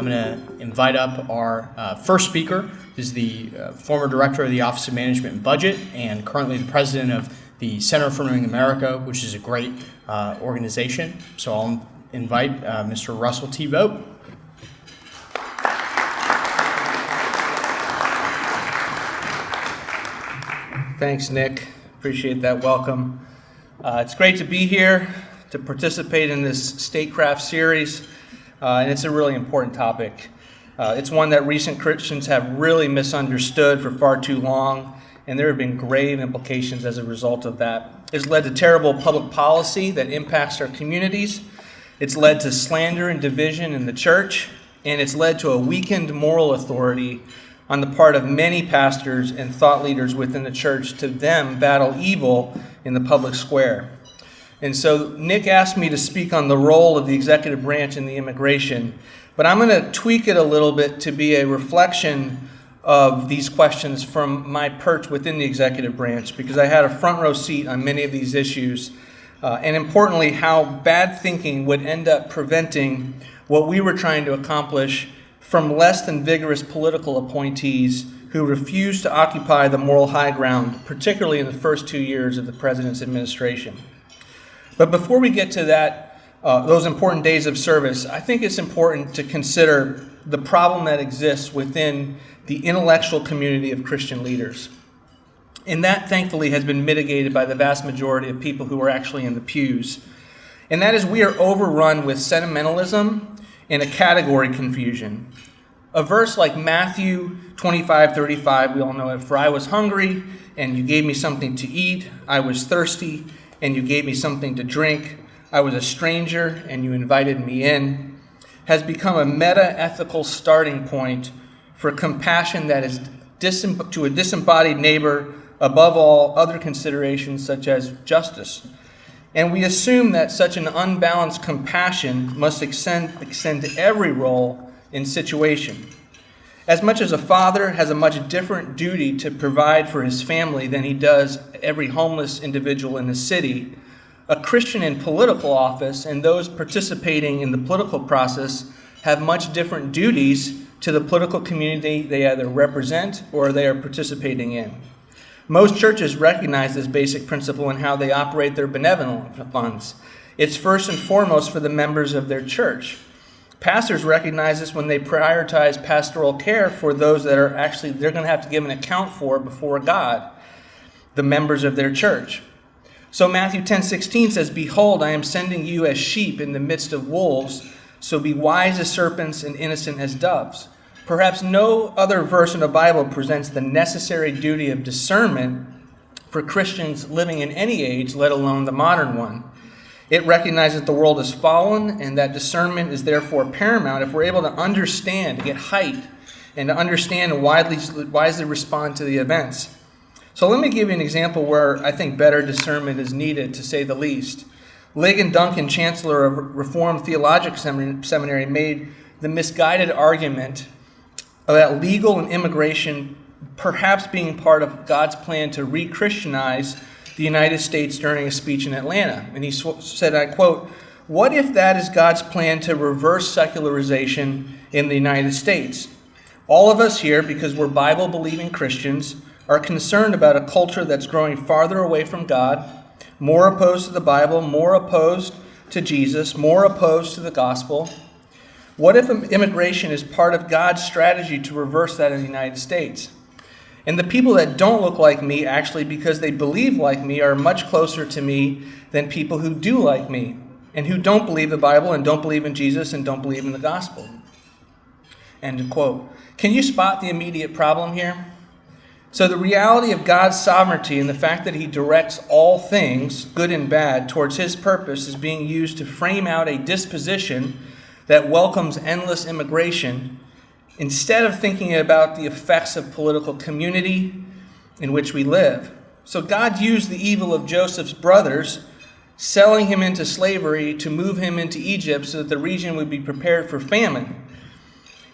I'm going to invite up our first speaker, who is the former director of the Office of Management and Budget and currently the president of the Center for Renewing America, which is a great organization. So I'll invite Mr. Russell T. Vought. Thanks, Nick. Appreciate that welcome. It's great to be here to participate in this Statecraft series, and it's a really important topic. It's one that recent Christians have really misunderstood for far too long, and there have been grave implications as a result of that. It's led to terrible public policy that impacts our communities. It's led to slander and division in the church, and it's led to a weakened moral authority on the part of many pastors and thought leaders within the church to them battle evil in the public square. And so Nick asked me to speak on the role of the executive branch in the immigration, but I'm going to tweak it a little bit to be a reflection of these questions from my perch within the executive branch, because I had a front row seat on many of these issues, and importantly, how bad thinking would end up preventing what we were trying to accomplish from less than vigorous political appointees who refused to occupy the moral high ground, particularly in the first 2 years of the president's administration. But before we get to that, those important days of service, I think it's important to consider the problem that exists within the intellectual community of Christian leaders. And that, thankfully, has been mitigated by the vast majority of people who are actually in the pews. And that is, we are overrun with sentimentalism and a category confusion. A verse like Matthew 25:35, we all know it, "For I was hungry, and you gave me something to eat. I was thirsty, and you gave me something to drink. I was a stranger, and you invited me in," has become a meta-ethical starting point for compassion that is to a disembodied neighbor above all other considerations such as justice. And we assume that such an unbalanced compassion must extend to every role and situation. As much as a father has a much different duty to provide for his family than he does every homeless individual in the city, a Christian in political office and those participating in the political process have much different duties to the political community they either represent or they are participating in. Most churches recognize this basic principle in how they operate their benevolent funds. It's first and foremost for the members of their church. Pastors recognize this when they prioritize pastoral care for those that are actually, they're going to have to give an account for before God, the members of their church. So Matthew 10:16 says, "Behold, I am sending you as sheep in the midst of wolves, so be wise as serpents and innocent as doves." Perhaps no other verse in the Bible presents the necessary duty of discernment for Christians living in any age, let alone the modern one. It recognizes the world is fallen and that discernment is therefore paramount if we're able to understand, to get height, and to understand and wisely respond to the events. So let me give you an example where I think better discernment is needed, to say the least. Ligon Duncan, chancellor of Reformed Theological Seminary, made the misguided argument about legal and immigration perhaps being part of God's plan to re-Christianize the United States during a speech in Atlanta. And he said, I quote, "What if that is God's plan to reverse secularization in the United States? All of us here, because we're Bible-believing Christians, are concerned about a culture that's growing farther away from God, more opposed to the Bible, more opposed to Jesus, more opposed to the gospel. What if immigration is part of God's strategy to reverse that in the United States? And the people that don't look like me, actually, because they believe like me, are much closer to me than people who do like me and who don't believe the Bible and don't believe in Jesus and don't believe in the gospel." End of quote. Can you spot the immediate problem here? So the reality of God's sovereignty and the fact that he directs all things, good and bad, towards his purpose is being used to frame out a disposition that welcomes endless immigration instead of thinking about the effects of political community in which we live. So God used the evil of Joseph's brothers, selling him into slavery, to move him into Egypt so that the region would be prepared for famine.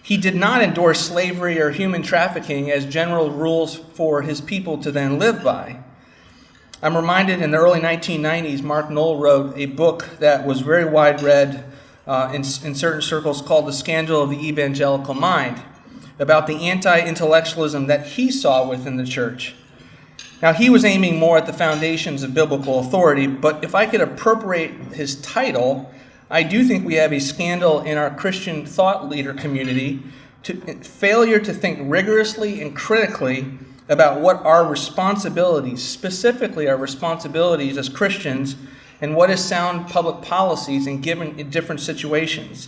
He did not endorse slavery or human trafficking as general rules for his people to then live by. I'm reminded in the early 1990s, Mark Knoll wrote a book that was very wide read in certain circles called the scandal of the evangelical mind, about the anti-intellectualism that he saw within the church. Now, he was aiming more at the foundations of biblical authority, but if I could appropriate his title, I do think we have a scandal in our Christian thought leader community to failure to think rigorously and critically about what our responsibilities, specifically our responsibilities as Christians, and what is sound public policies in different situations.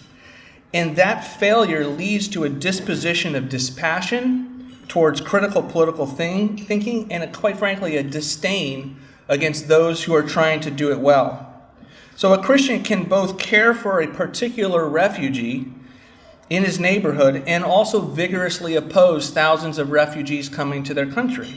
And that failure leads to a disposition of dispassion towards critical political thinking and, quite frankly, a disdain against those who are trying to do it well. So a Christian can both care for a particular refugee in his neighborhood and also vigorously oppose thousands of refugees coming to their country.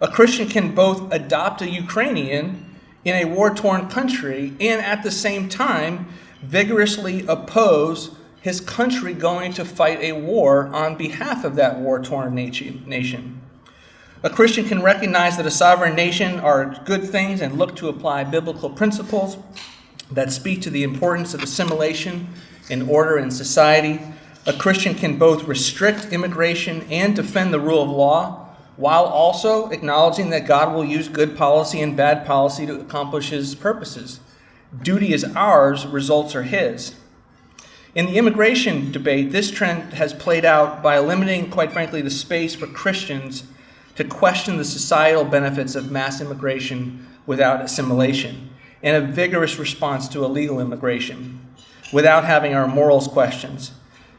A Christian can both adopt a Ukrainian in a war-torn country and at the same time vigorously oppose his country going to fight a war on behalf of that war-torn nation. A Christian can recognize that a sovereign nation are good things and look to apply biblical principles that speak to the importance of assimilation and order in society. A Christian can both restrict immigration and defend the rule of law, while also acknowledging that God will use good policy and bad policy to accomplish his purposes. Duty is ours, results are his. In the immigration debate, this trend has played out by eliminating, quite frankly, the space for Christians to question the societal benefits of mass immigration without assimilation, and a vigorous response to illegal immigration without having our morals questioned.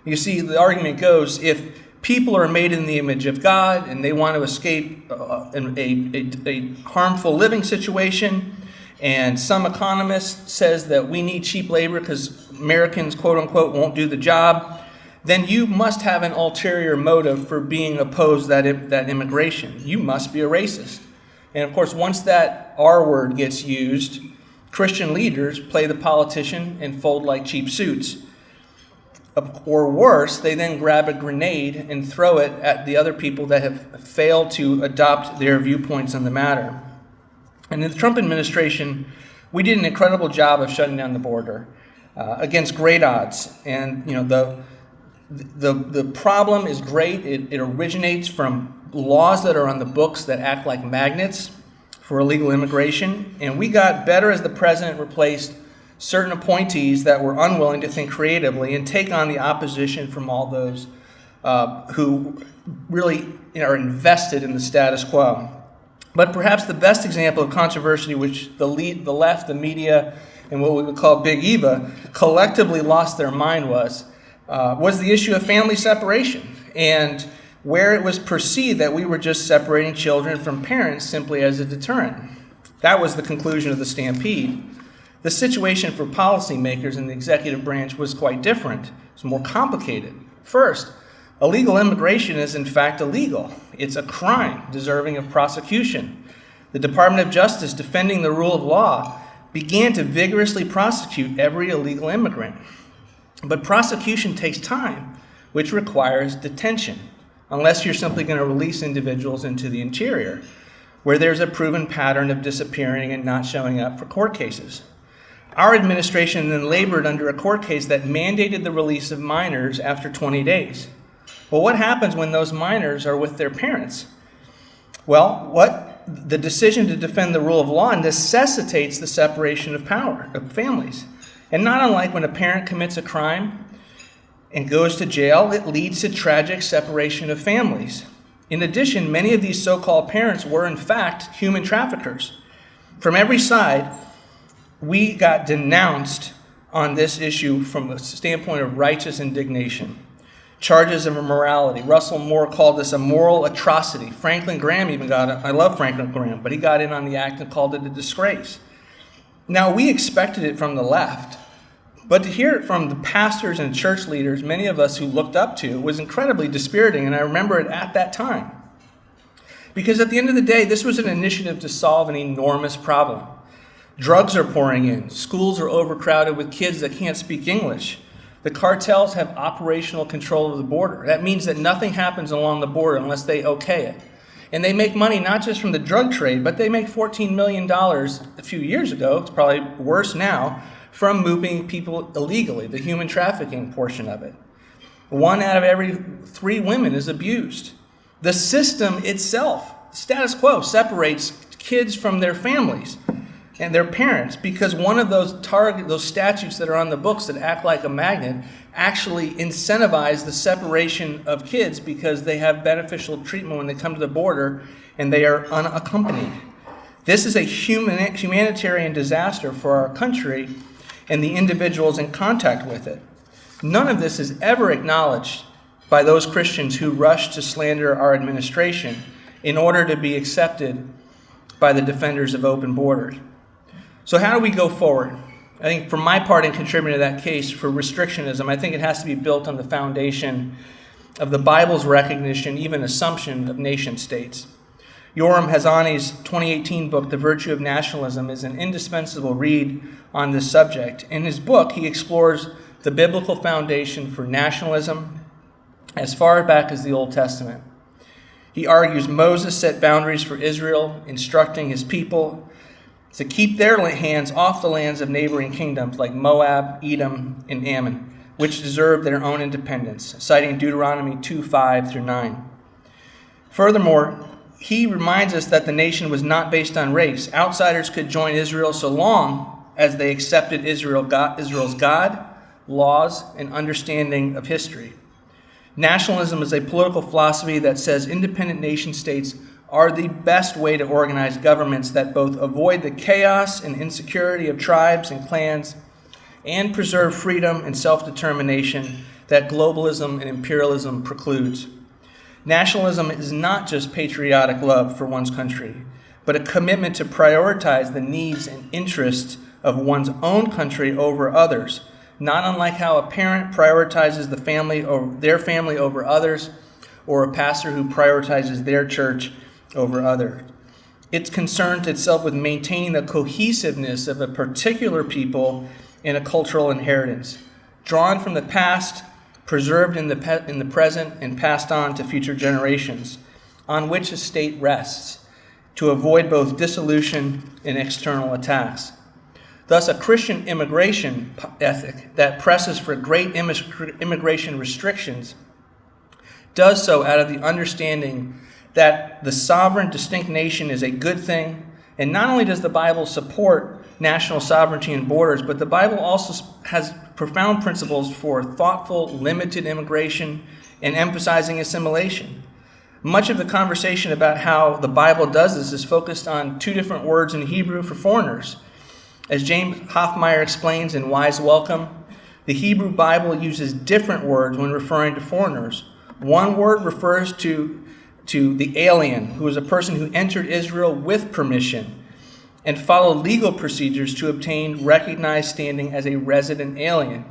You see, the argument goes, if people are made in the image of God and they want to escape a harmful living situation, and some economist says that we need cheap labor because Americans, quote unquote, won't do the job, then you must have an ulterior motive for being opposed that immigration. You must be a racist. And of course, once that R word gets used, Christian leaders play the politician and fold like cheap suits. Or worse, they then grab a grenade and throw it at the other people that have failed to adopt their viewpoints on the matter. And in the Trump administration, we did an incredible job of shutting down the border against great odds. And the problem is great. It originates from laws that are on the books that act like magnets for illegal immigration. And we got better as the president replaced certain appointees that were unwilling to think creatively and take on the opposition from all those who really are invested in the status quo. But perhaps the best example of controversy which the left, the media, and what we would call Big Eva collectively lost their mind was the issue of family separation, and where it was perceived that we were just separating children from parents simply as a deterrent. That was the conclusion of the stampede. The situation for policymakers in the executive branch was quite different. It was more complicated. First, illegal immigration is in fact illegal. It's a crime deserving of prosecution. The Department of Justice, defending the rule of law, began to vigorously prosecute every illegal immigrant. But prosecution takes time, which requires detention, unless you're simply going to release individuals into the interior, where there's a proven pattern of disappearing and not showing up for court cases. Our administration then labored under a court case that mandated the release of minors after 20 days. Well, what happens when those minors are with their parents? Well, the decision to defend the rule of law necessitates the separation of power of families. And not unlike when a parent commits a crime and goes to jail, it leads to tragic separation of families. In addition, many of these so-called parents were in fact human traffickers. From every side, we got denounced on this issue from a standpoint of righteous indignation. Charges of immorality. Russell Moore called this a moral atrocity. Franklin Graham even got it. I love Franklin Graham, but he got in on the act and called it a disgrace. Now, we expected it from the left, but to hear it from the pastors and church leaders, many of us who looked up to, was incredibly dispiriting, and I remember it at that time. Because at the end of the day, this was an initiative to solve an enormous problem. Drugs are pouring in. Schools are overcrowded with kids that can't speak English. The cartels have operational control of the border. That means that nothing happens along the border unless they okay it. And they make money not just from the drug trade, but they make $14 million a few years ago, it's probably worse now, from moving people illegally, the human trafficking portion of it. 1 out of every 3 women is abused. The system itself, status quo, separates kids from their families and their parents because one of those statutes that are on the books that act like a magnet actually incentivize the separation of kids because they have beneficial treatment when they come to the border and they are unaccompanied. This is a humanitarian disaster for our country and the individuals in contact with it. None of this is ever acknowledged by those Christians who rush to slander our administration in order to be accepted by the defenders of open borders. So how do we go forward? I think for my part in contributing to that case for restrictionism, I think it has to be built on the foundation of the Bible's recognition, even assumption of nation states. Yoram Hazani's 2018 book, The Virtue of Nationalism, is an indispensable read on this subject. In his book, he explores the biblical foundation for nationalism as far back as the Old Testament. He argues Moses set boundaries for Israel, instructing his people to keep their hands off the lands of neighboring kingdoms like Moab, Edom, and Ammon, which deserved their own independence, citing Deuteronomy 2:5-9. Furthermore, he reminds us that the nation was not based on race. Outsiders could join Israel so long as they accepted Israel's God, laws, and understanding of history. Nationalism is a political philosophy that says independent nation states are the best way to organize governments that both avoid the chaos and insecurity of tribes and clans and preserve freedom and self-determination that globalism and imperialism precludes. Nationalism is not just patriotic love for one's country, but a commitment to prioritize the needs and interests of one's own country over others, not unlike how a parent prioritizes their family over others, or a pastor who prioritizes their church over others. It's concerned itself with maintaining the cohesiveness of a particular people and a cultural inheritance, drawn from the past, preserved in the present, and passed on to future generations, on which a state rests, to avoid both dissolution and external attacks. Thus, a Christian immigration ethic that presses for great immigration restrictions does so out of the understanding that the sovereign, distinct nation is a good thing. And not only does the Bible support national sovereignty and borders, but the Bible also has profound principles for thoughtful, limited immigration and emphasizing assimilation. Much of the conversation about how the Bible does this is focused on 2 different words in Hebrew for foreigners. As James Hoffmeyer explains in Wise Welcome, the Hebrew Bible uses different words when referring to foreigners. One word refers to the alien, who is a person who entered Israel with permission and followed legal procedures to obtain recognized standing as a resident alien.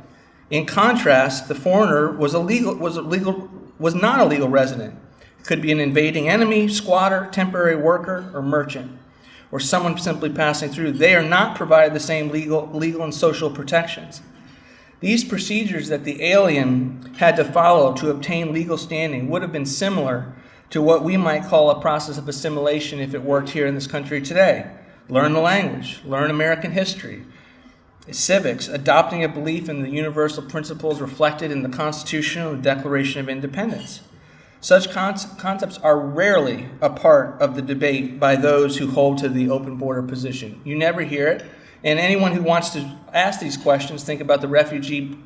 In contrast, the foreigner was not a legal resident. It could be an invading enemy, squatter, temporary worker, or merchant, or someone simply passing through. They are not provided the same legal and social protections. These procedures that the alien had to follow to obtain legal standing would have been similar to what we might call a process of assimilation if it worked here in this country today. Learn the language, learn American history, civics, adopting a belief in the universal principles reflected in the Constitution and the Declaration of Independence. Such concepts are rarely a part of the debate by those who hold to the open border position. You never hear it. And anyone who wants to ask these questions, think about the refugee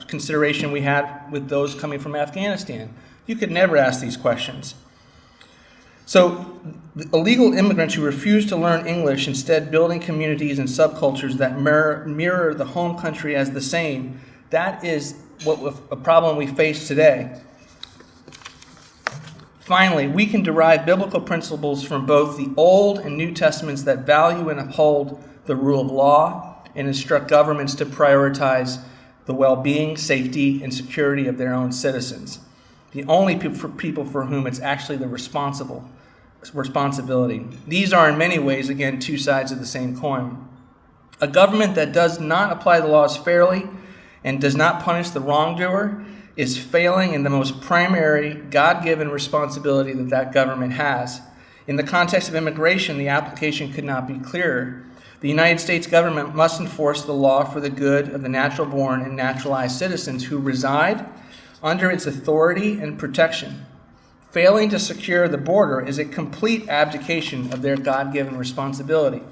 consideration we had with those coming from Afghanistan. You could never ask these questions. So illegal immigrants who refuse to learn English, instead building communities and subcultures that mirror the home country as the same, that is a problem we face today. Finally, we can derive biblical principles from both the Old and New Testaments that value and uphold the rule of law and instruct governments to prioritize the well-being, safety, and security of their own citizens. The only people for whom it's actually the responsibility. These are in many ways, again, 2 sides of the same coin. A government that does not apply the laws fairly and does not punish the wrongdoer is failing in the most primary God-given responsibility that government has. In the context of immigration, the application could not be clearer. The United States government must enforce the law for the good of the natural-born and naturalized citizens who reside under its authority and protection. Failing to secure the border is a complete abdication of their God-given responsibility.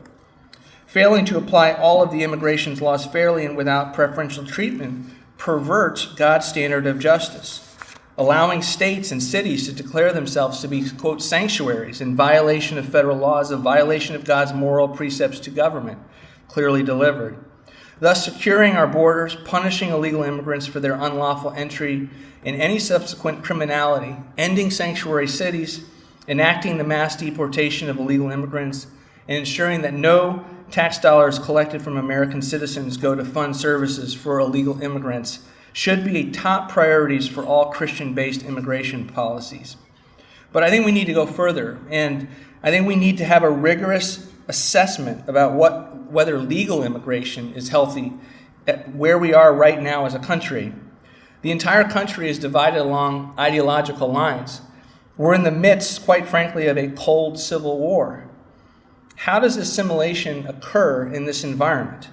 Failing to apply all of the immigration laws fairly and without preferential treatment perverts God's standard of justice. Allowing states and cities to declare themselves to be, quote, sanctuaries in violation of federal laws, a violation of God's moral precepts to government, clearly delivered. Thus, securing our borders, punishing illegal immigrants for their unlawful entry and any subsequent criminality, ending sanctuary cities, enacting the mass deportation of illegal immigrants, and ensuring that no tax dollars collected from American citizens go to fund services for illegal immigrants should be top priorities for all Christian-based immigration policies. But I think we need to go further, and I think we need to have a rigorous assessment about whether legal immigration is healthy at where we are right now as a country. The entire country is divided along ideological lines. We're in the midst, quite frankly, of a cold civil war. How does assimilation occur in this environment?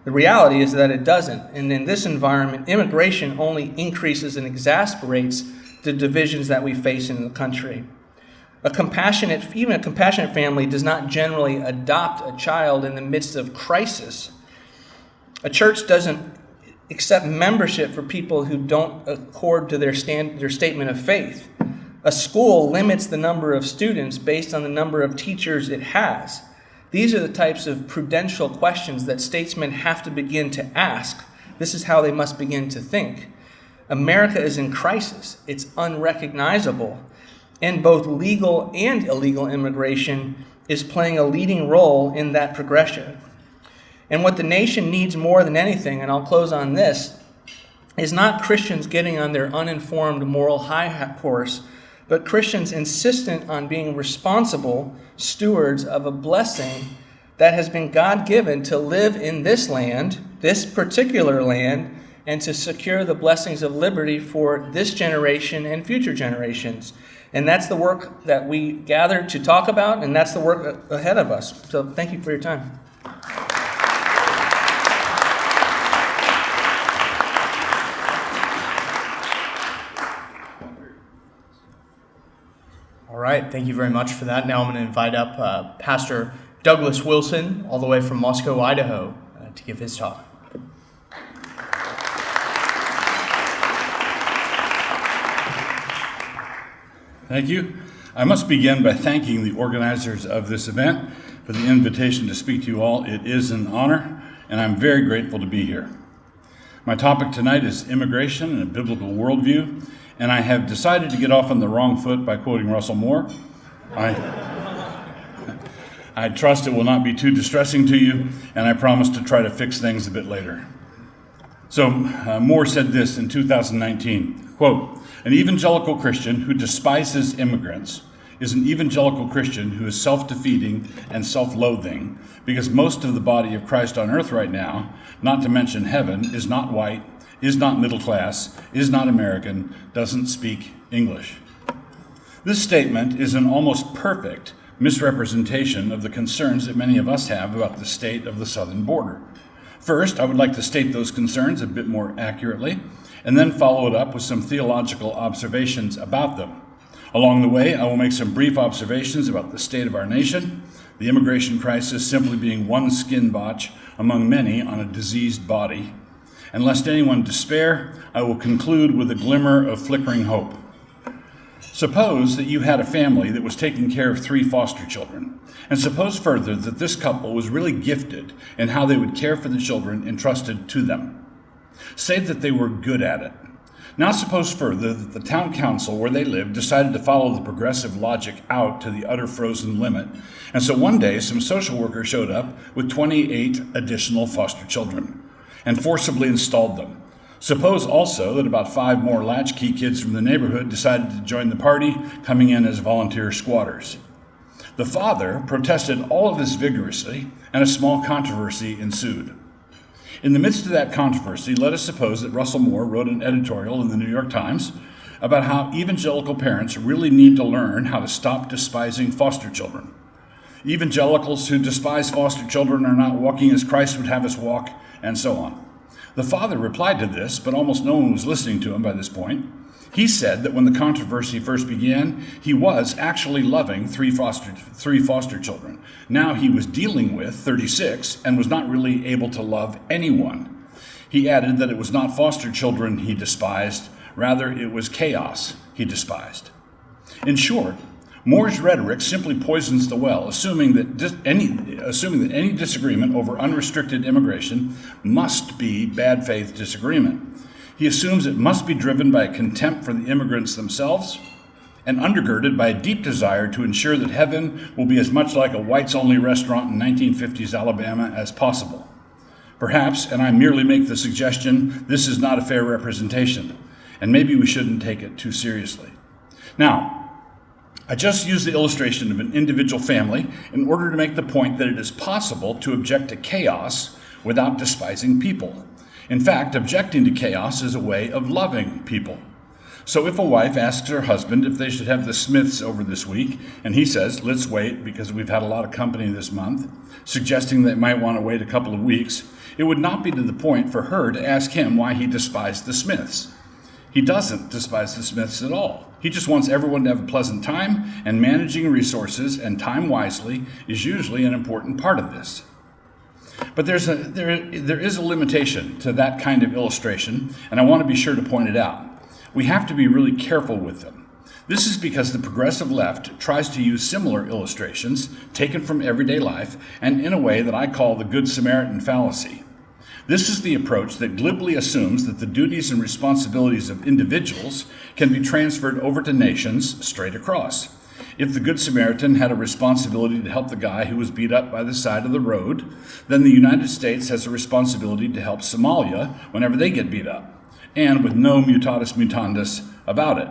The reality is that it doesn't. And in this environment, immigration only increases and exasperates the divisions that we face in the country. Even a compassionate family does not generally adopt a child in the midst of crisis. A church doesn't accept membership for people who don't accord to their statement of faith. A school limits the number of students based on the number of teachers it has. These are the types of prudential questions that statesmen have to begin to ask. This is how they must begin to think. America is in crisis. It's unrecognizable. And both legal and illegal immigration is playing a leading role in that progression. And what the nation needs more than anything, and I'll close on this, is not Christians getting on their uninformed moral high horse, but Christians insistent on being responsible stewards of a blessing that has been God-given to live in this land, this particular land, and to secure the blessings of liberty for this generation and future generations. And that's the work that we gathered to talk about, and that's the work ahead of us. So thank you for your time. All right, thank you very much for that. Now I'm going to invite up Pastor Douglas Wilson, all the way from Moscow, Idaho, to give his talk. Thank you. I must begin by thanking the organizers of this event for the invitation to speak to you all. It is an honor, and I'm very grateful to be here. My topic tonight is immigration and a biblical worldview, and I have decided to get off on the wrong foot by quoting Russell Moore. I trust it will not be too distressing to you, and I promise to try to fix things a bit later. So Moore said this in 2019, quote, "An evangelical Christian who despises immigrants is an evangelical Christian who is self-defeating and self-loathing, because most of the body of Christ on earth right now, not to mention heaven, is not white, is not middle class, is not American, doesn't speak English." This statement is an almost perfect misrepresentation of the concerns that many of us have about the state of the southern border. First, I would like to state those concerns a bit more accurately, and then follow it up with some theological observations about them. Along the way, I will make some brief observations about the state of our nation, the immigration crisis simply being one skin blotch among many on a diseased body. And lest anyone despair, I will conclude with a glimmer of flickering hope. Suppose that you had a family that was taking care of 3 foster children, and suppose further that this couple was really gifted in how they would care for the children entrusted to them. Say that they were good at it. Now suppose further that the town council where they lived decided to follow the progressive logic out to the utter frozen limit, and so one day some social worker showed up with 28 additional foster children and forcibly installed them. Suppose also that about 5 more latchkey kids from the neighborhood decided to join the party, coming in as volunteer squatters. The father protested all of this vigorously, and a small controversy ensued. In the midst of that controversy, let us suppose that Russell Moore wrote an editorial in the New York Times about how evangelical parents really need to learn how to stop despising foster children. Evangelicals who despise foster children are not walking as Christ would have us walk, and so on. The father replied to this, but almost no one was listening to him by this point. He said that when the controversy first began, he was actually loving three foster children. Now he was dealing with 36 and was not really able to love anyone. He added that it was not foster children he despised, rather it was chaos he despised. In short, Moore's rhetoric simply poisons the well, assuming that any disagreement over unrestricted immigration must be bad faith disagreement. He assumes it must be driven by a contempt for the immigrants themselves and undergirded by a deep desire to ensure that heaven will be as much like a whites-only restaurant in 1950s Alabama as possible. Perhaps, and I merely make the suggestion, this is not a fair representation, and maybe we shouldn't take it too seriously. Now, I just used the illustration of an individual family in order to make the point that it is possible to object to chaos without despising people. In fact, objecting to chaos is a way of loving people. So if a wife asks her husband if they should have the Smiths over this week, and he says, let's wait because we've had a lot of company this month, suggesting they might want to wait a couple of weeks, it would not be to the point for her to ask him why he despised the Smiths. He doesn't despise the Smiths at all. He just wants everyone to have a pleasant time, and managing resources and time wisely is usually an important part of this. But there is a limitation to that kind of illustration, and I want to be sure to point it out. We have to be really careful with them. This is because the progressive left tries to use similar illustrations taken from everyday life and in a way that I call the Good Samaritan fallacy. This is the approach that glibly assumes that the duties and responsibilities of individuals can be transferred over to nations straight across. If the Good Samaritan had a responsibility to help the guy who was beat up by the side of the road, then the United States has a responsibility to help Somalia whenever they get beat up, and with no mutatis mutandis about it.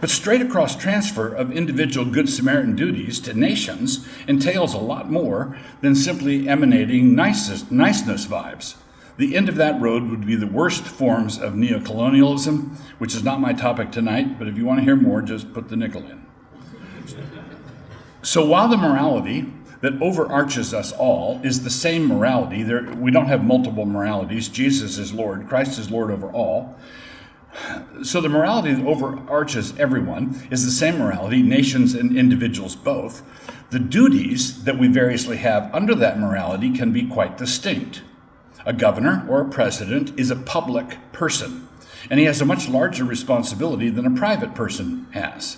But straight across transfer of individual Good Samaritan duties to nations entails a lot more than simply emanating niceness vibes. The end of that road would be the worst forms of neocolonialism, which is not my topic tonight, but if you want to hear more, just put the nickel in. So while the morality that overarches us all is the same morality, we don't have multiple moralities. Jesus is Lord, Christ is Lord over all. So the morality that overarches everyone is the same morality, nations and individuals both. The duties that we variously have under that morality can be quite distinct. A governor or a president is a public person, and he has a much larger responsibility than a private person has.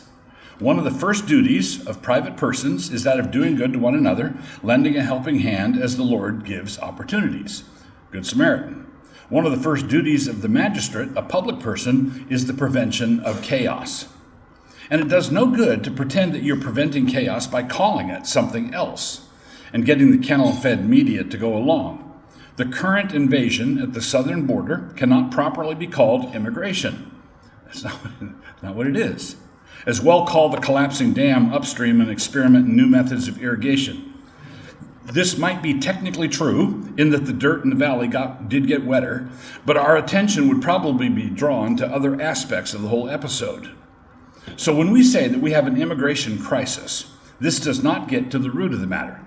One of the first duties of private persons is that of doing good to one another, lending a helping hand as the Lord gives opportunities. Good Samaritan. One of the first duties of the magistrate, a public person, is the prevention of chaos. And it does no good to pretend that you're preventing chaos by calling it something else and getting the kennel-fed media to go along. The current invasion at the southern border cannot properly be called immigration. That's not what it is. As well call the collapsing dam upstream and experiment in new methods of irrigation. This might be technically true in that the dirt in the valley did get wetter, but our attention would probably be drawn to other aspects of the whole episode. So when we say that we have an immigration crisis, this does not get to the root of the matter.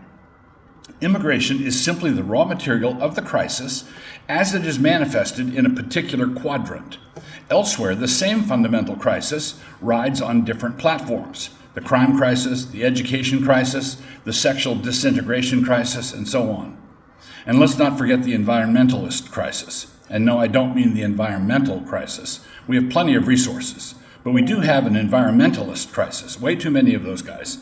Immigration is simply the raw material of the crisis as it is manifested in a particular quadrant. Elsewhere, the same fundamental crisis rides on different platforms. The crime crisis, the education crisis, the sexual disintegration crisis, and so on. And let's not forget the environmentalist crisis. And no, I don't mean the environmental crisis. We have plenty of resources, but we do have an environmentalist crisis. Way too many of those guys.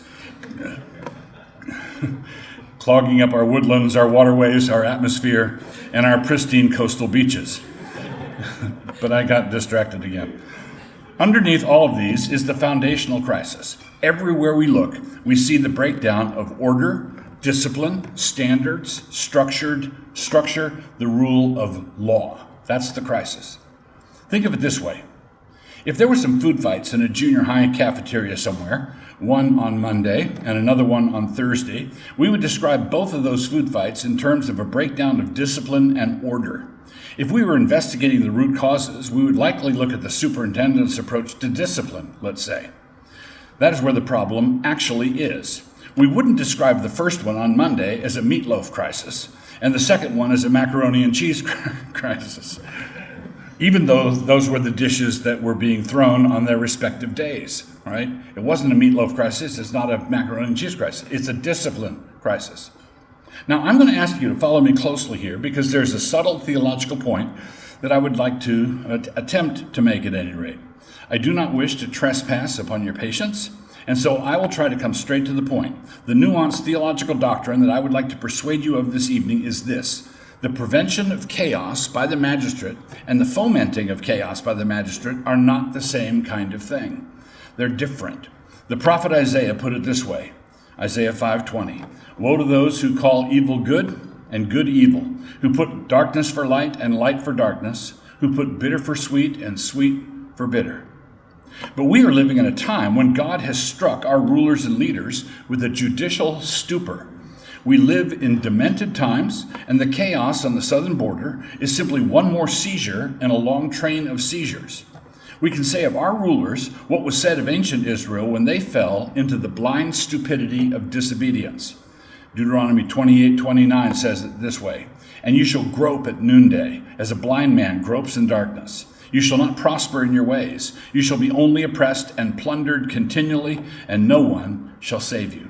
Clogging up our woodlands, our waterways, our atmosphere, and our pristine coastal beaches. But I got distracted again. Underneath all of these is the foundational crisis. Everywhere we look, we see the breakdown of order, discipline, standards, structure, the rule of law. That's the crisis. Think of it this way. If there were some food fights in a junior high cafeteria somewhere, one on Monday and another one on Thursday, we would describe both of those food fights in terms of a breakdown of discipline and order. If we were investigating the root causes, we would likely look at the superintendent's approach to discipline, let's say. That is where the problem actually is. We wouldn't describe the first one on Monday as a meatloaf crisis, and the second one as a macaroni and cheese crisis, even though those were the dishes that were being thrown on their respective days, right? It wasn't a meatloaf crisis, it's not a macaroni and cheese crisis, it's a discipline crisis. Now, I'm going to ask you to follow me closely here because there's a subtle theological point that I would like to attempt to make at any rate. I do not wish to trespass upon your patience, and so I will try to come straight to the point. The nuanced theological doctrine that I would like to persuade you of this evening is this: the prevention of chaos by the magistrate and the fomenting of chaos by the magistrate are not the same kind of thing. They're different. The prophet Isaiah put it this way, Isaiah 5:20, "Woe to those who call evil good and good evil, who put darkness for light and light for darkness, who put bitter for sweet and sweet for bitter." But we are living in a time when God has struck our rulers and leaders with a judicial stupor. We live in demented times, and the chaos on the southern border is simply one more seizure in a long train of seizures. We can say of our rulers what was said of ancient Israel when they fell into the blind stupidity of disobedience. Deuteronomy 28:29 says it this way, "And you shall grope at noonday, as a blind man gropes in darkness. You shall not prosper in your ways. You shall be only oppressed and plundered continually, and no one shall save you."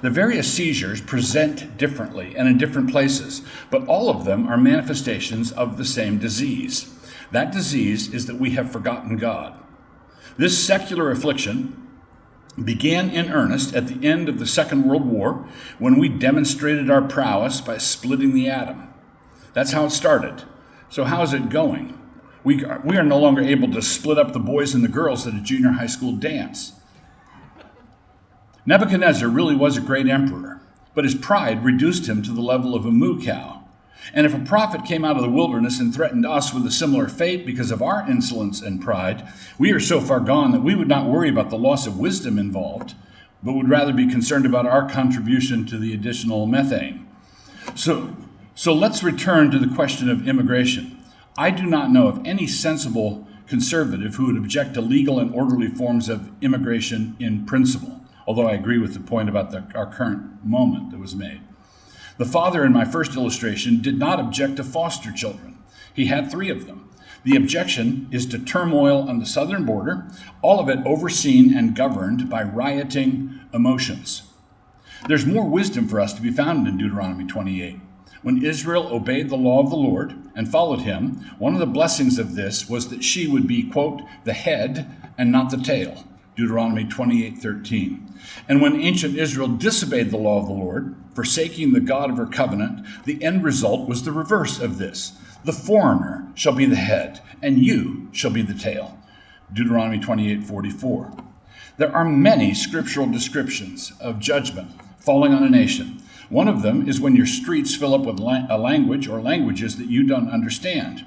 The various seizures present differently and in different places, but all of them are manifestations of the same disease. That disease is that we have forgotten God. This secular affliction began in earnest at the end of the Second World War when we demonstrated our prowess by splitting the atom. That's how it started. So how is it going? We are no longer able to split up the boys and the girls at a junior high school dance. Nebuchadnezzar really was a great emperor, but his pride reduced him to the level of a moo cow. And if a prophet came out of the wilderness and threatened us with a similar fate because of our insolence and pride, we are so far gone that we would not worry about the loss of wisdom involved, but would rather be concerned about our contribution to the additional methane. So let's return to the question of immigration. I do not know of any sensible conservative who would object to legal and orderly forms of immigration in principle, although I agree with the point about our current moment that was made. The father in my first illustration did not object to foster children. He had 3 of them. The objection is to turmoil on the southern border, all of it overseen and governed by rioting emotions. There's more wisdom for us to be found in Deuteronomy 28. When Israel obeyed the law of the Lord and followed him, one of the blessings of this was that she would be, quote, the head and not the tail, Deuteronomy 28:13. And when ancient Israel disobeyed the law of the Lord, forsaking the God of her covenant, the end result was the reverse of this. The foreigner shall be the head, and you shall be the tail, Deuteronomy 28:44. There are many scriptural descriptions of judgment falling on a nation. One of them is when your streets fill up with a language or languages that you don't understand.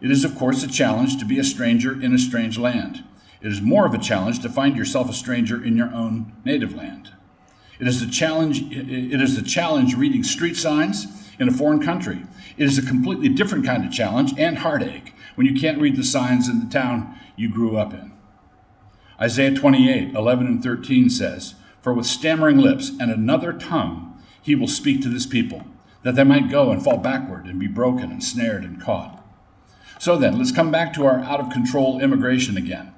It is, of course, a challenge to be a stranger in a strange land. It is more of a challenge to find yourself a stranger in your own native land. It is a challenge reading street signs in a foreign country. It is a completely different kind of challenge and heartache when you can't read the signs in the town you grew up in. Isaiah 28:11 and 13 says, "For with stammering lips and another tongue he will speak to this people, that they might go and fall backward and be broken and snared and caught." So then, let's come back to our out-of-control immigration again.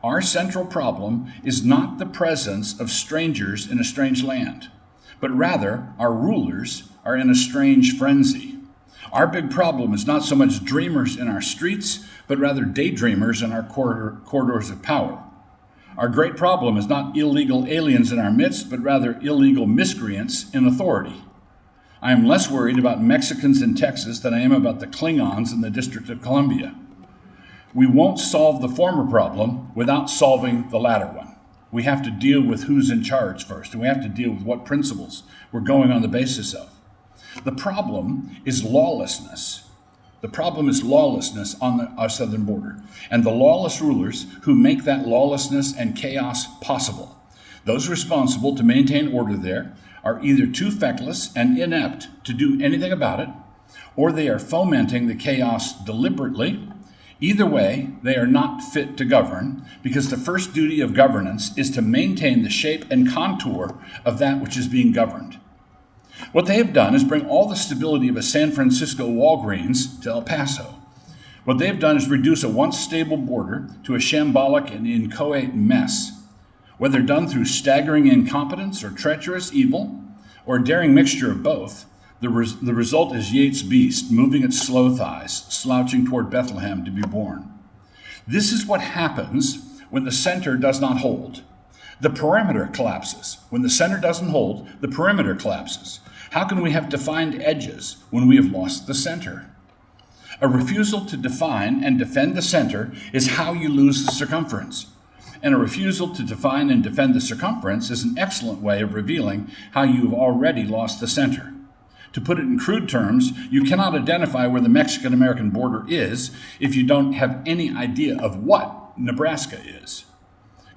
Our central problem is not the presence of strangers in a strange land, but rather our rulers are in a strange frenzy. Our big problem is not so much dreamers in our streets, but rather daydreamers in our corridors of power. Our great problem is not illegal aliens in our midst, but rather illegal miscreants in authority. I am less worried about Mexicans in Texas than I am about the Klingons in the District of Columbia. We won't solve the former problem without solving the latter one. We have to deal with who's in charge first, and we have to deal with what principles we're going on the basis of. The problem is lawlessness. The problem is lawlessness on our southern border, and the lawless rulers who make that lawlessness and chaos possible. Those responsible to maintain order there are either too feckless and inept to do anything about it, or they are fomenting the chaos deliberately Either way, they are not fit to govern, because the first duty of governance is to maintain the shape and contour of that which is being governed. What they have done is bring all the stability of a San Francisco Walgreens to El Paso. What they have done is reduce a once stable border to a shambolic and inchoate mess. Whether done through staggering incompetence or treacherous evil, or a daring mixture of both, the result is Yeats' beast, moving its slow thighs, slouching toward Bethlehem to be born. This is what happens when the center does not hold. The perimeter collapses. When the center doesn't hold, the perimeter collapses. How can we have defined edges when we have lost the center? A refusal to define and defend the center is how you lose the circumference. And a refusal to define and defend the circumference is an excellent way of revealing how you have already lost the center. To put it in crude terms, you cannot identify where the Mexican-American border is if you don't have any idea of what Nebraska is.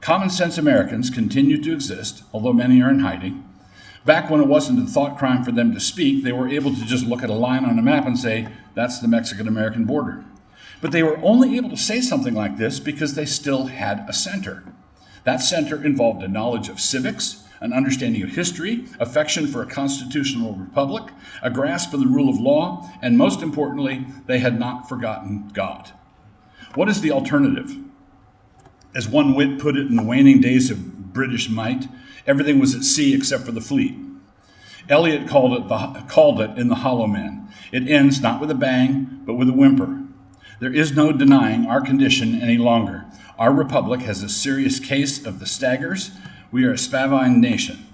Common sense Americans continue to exist, although many are in hiding. Back when it wasn't a thought crime for them to speak, they were able to just look at a line on a map and say, that's the Mexican-American border. But they were only able to say something like this because they still had a center. That center involved a knowledge of civics, an understanding of history, affection for a constitutional republic, a grasp of the rule of law, and most importantly, they had not forgotten God. What is the alternative? As one wit put it in the waning days of British might, everything was at sea except for the fleet. Eliot called it in The Hollow Man. It ends not with a bang, but with a whimper. There is no denying our condition any longer. Our republic has a serious case of the staggers. We are a spavined nation.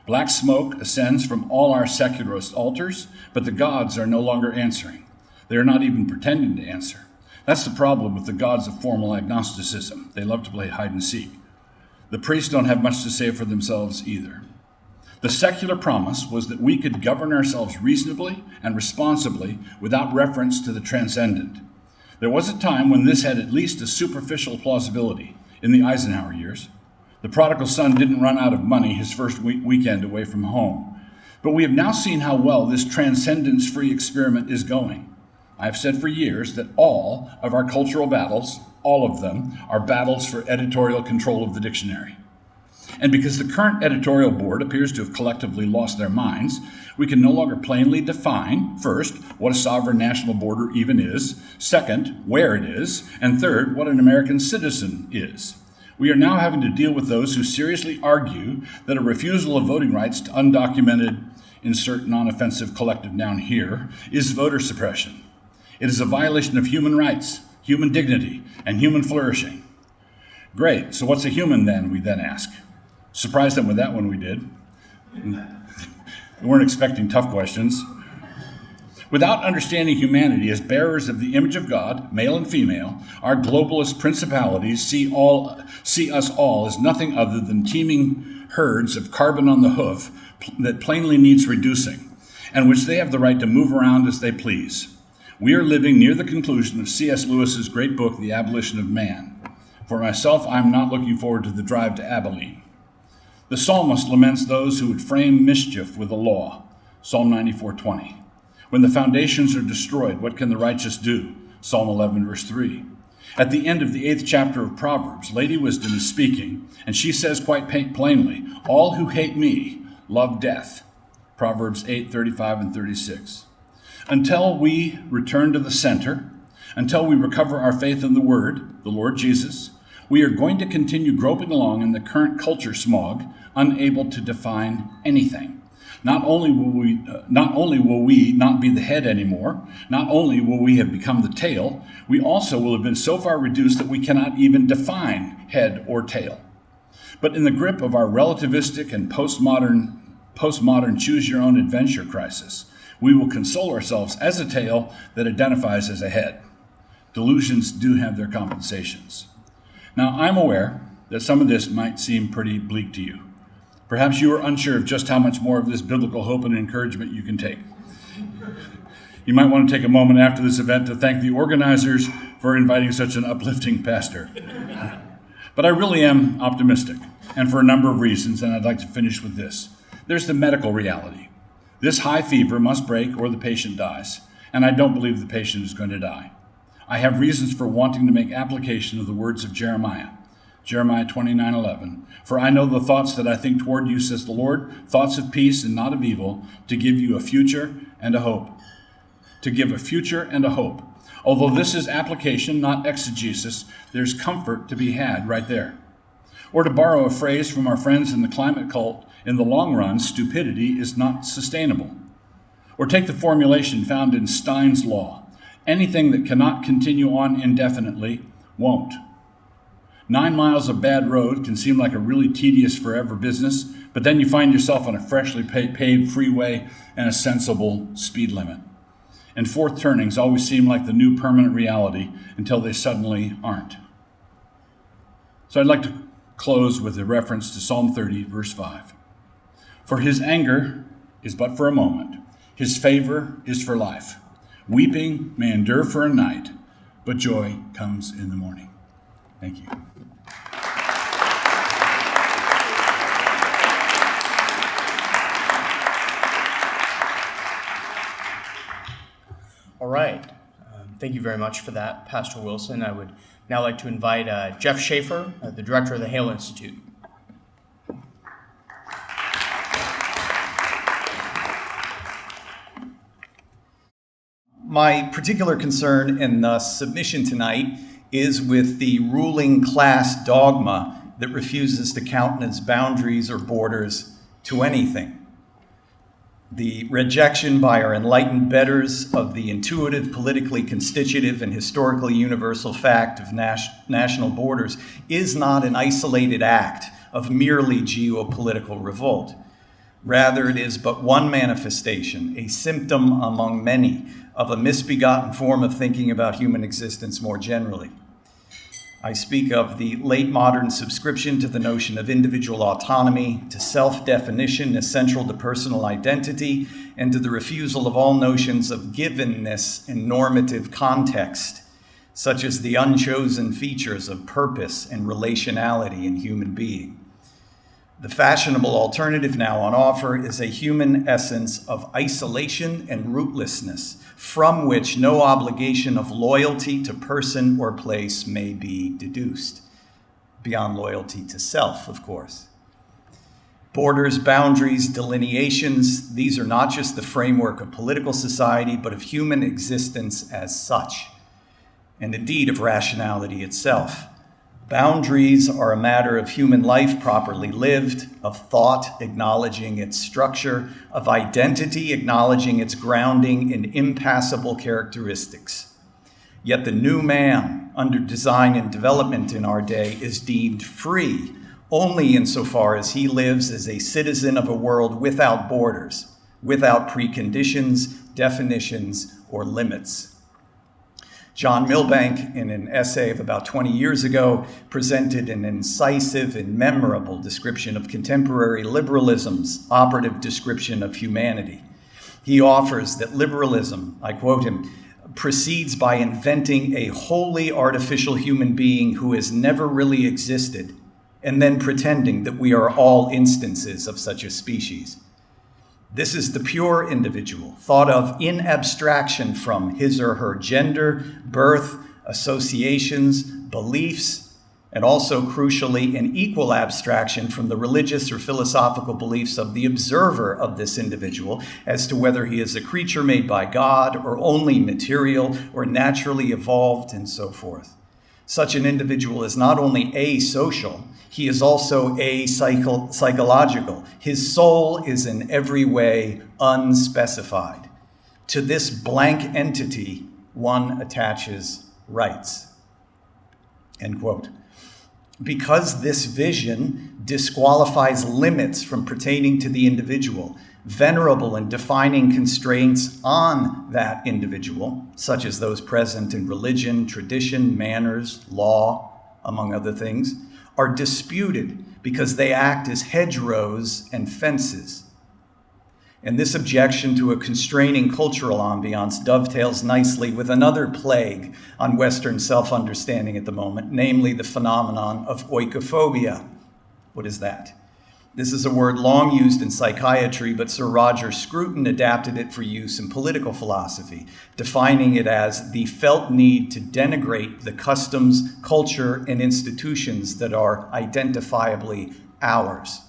Black smoke ascends from all our secularist altars, but the gods are no longer answering. They are not even pretending to answer. That's the problem with the gods of formal agnosticism. They love to play hide and seek. The priests don't have much to say for themselves either. The secular promise was that we could govern ourselves reasonably and responsibly without reference to the transcendent. There was a time when this had at least a superficial plausibility, in the Eisenhower years. The prodigal son didn't run out of money his first weekend away from home. But we have now seen how well this transcendence-free experiment is going. I've said for years that all of our cultural battles, all of them, are battles for editorial control of the dictionary. And because the current editorial board appears to have collectively lost their minds, we can no longer plainly define, first, what a sovereign national border even is, second, where it is, and third, what an American citizen is. We are now having to deal with those who seriously argue that a refusal of voting rights to undocumented, insert non-offensive collective noun here, is voter suppression. It is a violation of human rights, human dignity, and human flourishing. Great, so what's a human then, we then ask. Surprised them with that one we did. We weren't expecting tough questions. Without understanding humanity as bearers of the image of God, male and female, our globalist principalities see us all as nothing other than teeming herds of carbon on the hoof that plainly needs reducing, and which they have the right to move around as they please. We are living near the conclusion of C.S. Lewis's great book, The Abolition of Man. For myself, I'm not looking forward to the drive to Abilene. The psalmist laments those who would frame mischief with the law, Psalm 94:20. When the foundations are destroyed, what can the righteous do? Psalm 11, verse 3. At the end of the 8th chapter of Proverbs, Lady Wisdom is speaking, and she says quite plainly, all who hate me love death. Proverbs 8:35 and 36. Until we return to the center, until we recover our faith in the Word, the Lord Jesus, we are going to continue groping along in the current culture smog, unable to define anything. Not only will we not be the head anymore, not only will we have become the tail, we also will have been so far reduced that we cannot even define head or tail. But in the grip of our relativistic and postmodern choose-your-own-adventure crisis, we will console ourselves as a tail that identifies as a head. Delusions do have their compensations. Now, I'm aware that some of this might seem pretty bleak to you. Perhaps you are unsure of just how much more of this biblical hope and encouragement you can take. You might want to take a moment after this event to thank the organizers for inviting such an uplifting pastor. But I really am optimistic, and for a number of reasons, and I'd like to finish with this. There's the medical reality. This high fever must break or the patient dies, and I don't believe the patient is going to die. I have reasons for wanting to make application of the words of Jeremiah 29:11. For I know the thoughts that I think toward you, says the Lord, thoughts of peace and not of evil, to give you a future and a hope. To give a future and a hope. Although this is application, not exegesis, there's comfort to be had right there. Or to borrow a phrase from our friends in the climate cult, in the long run, stupidity is not sustainable. Or take the formulation found in Stein's law. Anything that cannot continue on indefinitely won't. 9 miles of bad road can seem like a really tedious forever business, but then you find yourself on a freshly paved freeway and a sensible speed limit. And fourth turnings always seem like the new permanent reality until they suddenly aren't. So I'd like to close with a reference to Psalm 30, verse 5. For his anger is but for a moment. His favor is for life. Weeping may endure for a night, but joy comes in the morning. Thank you. All right. Thank you very much for that, Pastor Wilson. I would now like to invite Jeff Shafer, the director of the Hale Institute. My particular concern in the submission tonight is with the ruling class dogma that refuses to countenance boundaries or borders to anything. The rejection by our enlightened betters of the intuitive, politically constitutive, and historically universal fact of national borders is not an isolated act of merely geopolitical revolt. Rather, it is but one manifestation, a symptom among many, of a misbegotten form of thinking about human existence more generally. I speak of the late modern subscription to the notion of individual autonomy, to self-definition as central to personal identity, and to the refusal of all notions of givenness in normative context, such as the unchosen features of purpose and relationality in human being. The fashionable alternative now on offer is a human essence of isolation and rootlessness, from which no obligation of loyalty to person or place may be deduced, beyond loyalty to self, of course. Borders, boundaries, delineations, these are not just the framework of political society, but of human existence as such, and indeed of rationality itself. Boundaries are a matter of human life properly lived, of thought acknowledging its structure, of identity acknowledging its grounding in impassable characteristics. Yet the new man, under design and development in our day, is deemed free only insofar as he lives as a citizen of a world without borders, without preconditions, definitions, or limits. John Milbank, in an essay of about 20 years ago, presented an incisive and memorable description of contemporary liberalism's operative description of humanity. He offers that liberalism, I quote him, proceeds by inventing a wholly artificial human being who has never really existed, and then pretending that we are all instances of such a species. This is the pure individual, thought of in abstraction from his or her gender, birth, associations, beliefs, and also crucially in equal abstraction from the religious or philosophical beliefs of the observer of this individual as to whether he is a creature made by God or only material or naturally evolved and so forth. Such an individual is not only asocial, he is also psychological. His soul is in every way unspecified. To this blank entity, one attaches rights. End quote. Because this vision disqualifies limits from pertaining to the individual, venerable and defining constraints on that individual, such as those present in religion, tradition, manners, law, among other things, are disputed because they act as hedgerows and fences. And this objection to a constraining cultural ambiance dovetails nicely with another plague on Western self-understanding at the moment, namely the phenomenon of oikophobia. What is that? This is a word long used in psychiatry, but Sir Roger Scruton adapted it for use in political philosophy, defining it as the felt need to denigrate the customs, culture, and institutions that are identifiably ours.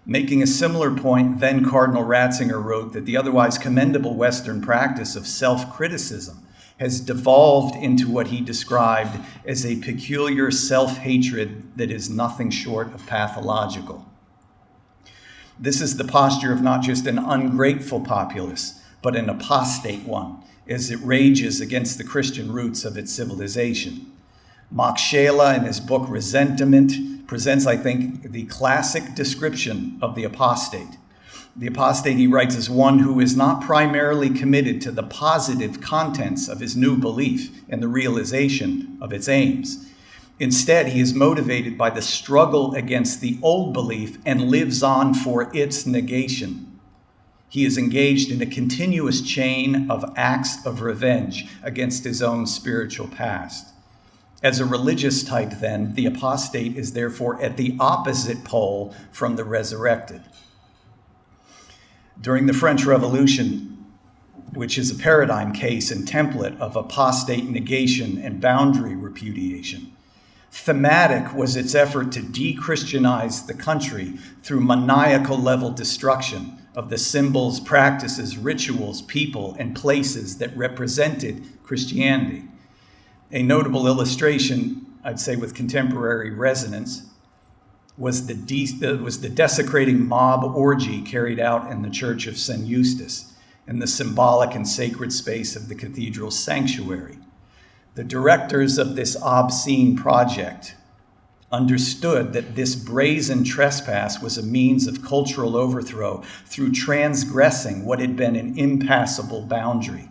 Making a similar point, then Cardinal Ratzinger wrote that the otherwise commendable Western practice of self-criticism has devolved into what he described as a peculiar self-hatred that is nothing short of pathological. This is the posture of not just an ungrateful populace, but an apostate one, as it rages against the Christian roots of its civilization. Max Scheler, in his book Resentment, presents, I think, the classic description of the apostate. The apostate, he writes, is one who is not primarily committed to the positive contents of his new belief and the realization of its aims. Instead, he is motivated by the struggle against the old belief and lives on for its negation. He is engaged in a continuous chain of acts of revenge against his own spiritual past. As a religious type, then, the apostate is therefore at the opposite pole from the resurrected. During the French Revolution, which is a paradigm case and template of apostate negation and boundary repudiation, thematic was its effort to de-Christianize the country through maniacal level destruction of the symbols, practices, rituals, people, and places that represented Christianity. A notable illustration, I'd say with contemporary resonance, was the desecrating mob orgy carried out in the Church of St. Eustace in the symbolic and sacred space of the cathedral's sanctuary. The directors of this obscene project understood that this brazen trespass was a means of cultural overthrow through transgressing what had been an impassable boundary.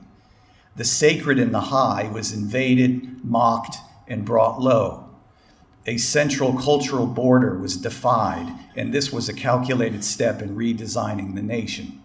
The sacred and the high was invaded, mocked, and brought low. A central cultural border was defied, and this was a calculated step in redesigning the nation.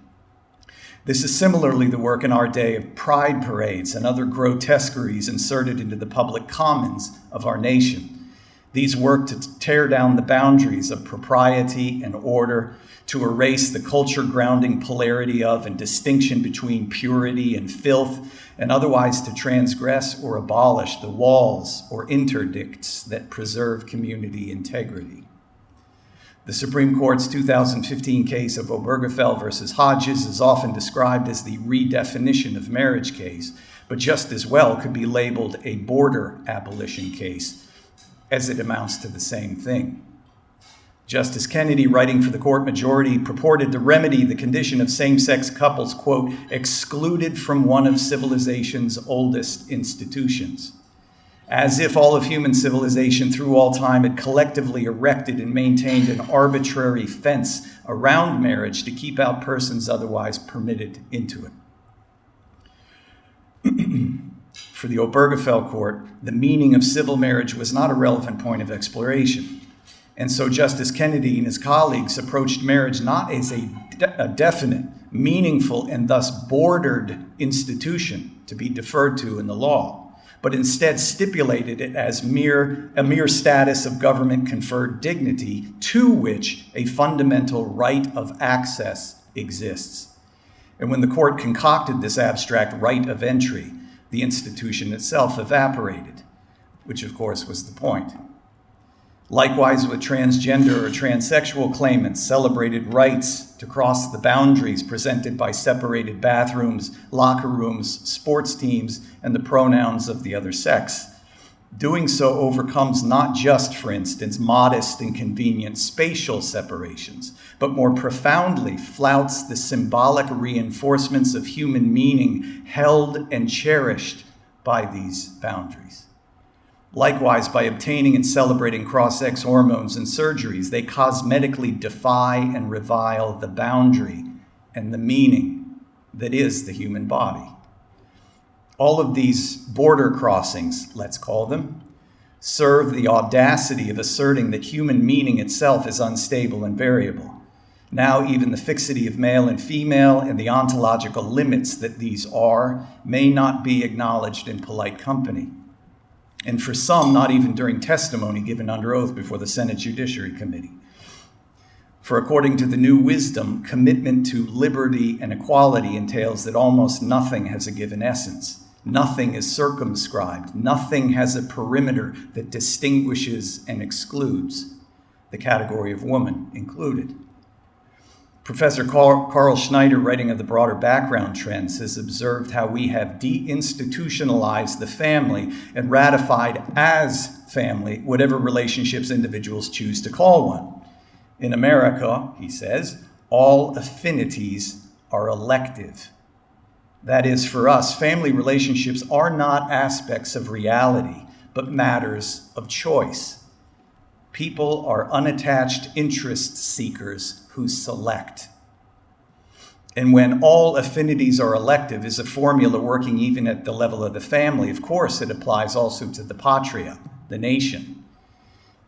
This is similarly the work in our day of pride parades and other grotesqueries inserted into the public commons of our nation. These work to tear down the boundaries of propriety and order, to erase the culture-grounding polarity of and distinction between purity and filth, and otherwise to transgress or abolish the walls or interdicts that preserve community integrity. The Supreme Court's 2015 case of Obergefell versus Hodges is often described as the redefinition of marriage case, but just as well could be labeled a border abolition case, as it amounts to the same thing. Justice Kennedy, writing for the court majority, purported to remedy the condition of same-sex couples, quote, excluded from one of civilization's oldest institutions. As if all of human civilization through all time had collectively erected and maintained an arbitrary fence around marriage to keep out persons otherwise permitted into it. For the Obergefell court, the meaning of civil marriage was not a relevant point of exploration. And so Justice Kennedy and his colleagues approached marriage not as a definite, meaningful, and thus bordered institution to be deferred to in the law, but instead stipulated it as a mere status of government-conferred dignity to which a fundamental right of access exists. And when the court concocted this abstract right of entry, the institution itself evaporated, which of course was the point. Likewise, with transgender or transsexual claimants, celebrated rights to cross the boundaries presented by separated bathrooms, locker rooms, sports teams, and the pronouns of the other sex. Doing so overcomes not just, for instance, modest and convenient spatial separations, but more profoundly flouts the symbolic reinforcements of human meaning held and cherished by these boundaries. Likewise, by obtaining and celebrating cross-sex hormones and surgeries, they cosmetically defy and revile the boundary and the meaning that is the human body. All of these border crossings, let's call them, serve the audacity of asserting that human meaning itself is unstable and variable. Now, even the fixity of male and female and the ontological limits that these are may not be acknowledged in polite company. And for some, not even during testimony given under oath before the Senate Judiciary Committee. For according to the new wisdom, commitment to liberty and equality entails that almost nothing has a given essence. Nothing is circumscribed. Nothing has a perimeter that distinguishes and excludes, the category of woman included. Professor Carl Schneider, writing of the broader background trends, has observed how we have deinstitutionalized the family and ratified as family whatever relationships individuals choose to call one. In America, he says, all affinities are elective. That is, for us, family relationships are not aspects of reality, but matters of choice. People are unattached interest seekers who select. And when all affinities are elective is a formula working even at the level of the family, of course it applies also to the patria, the nation.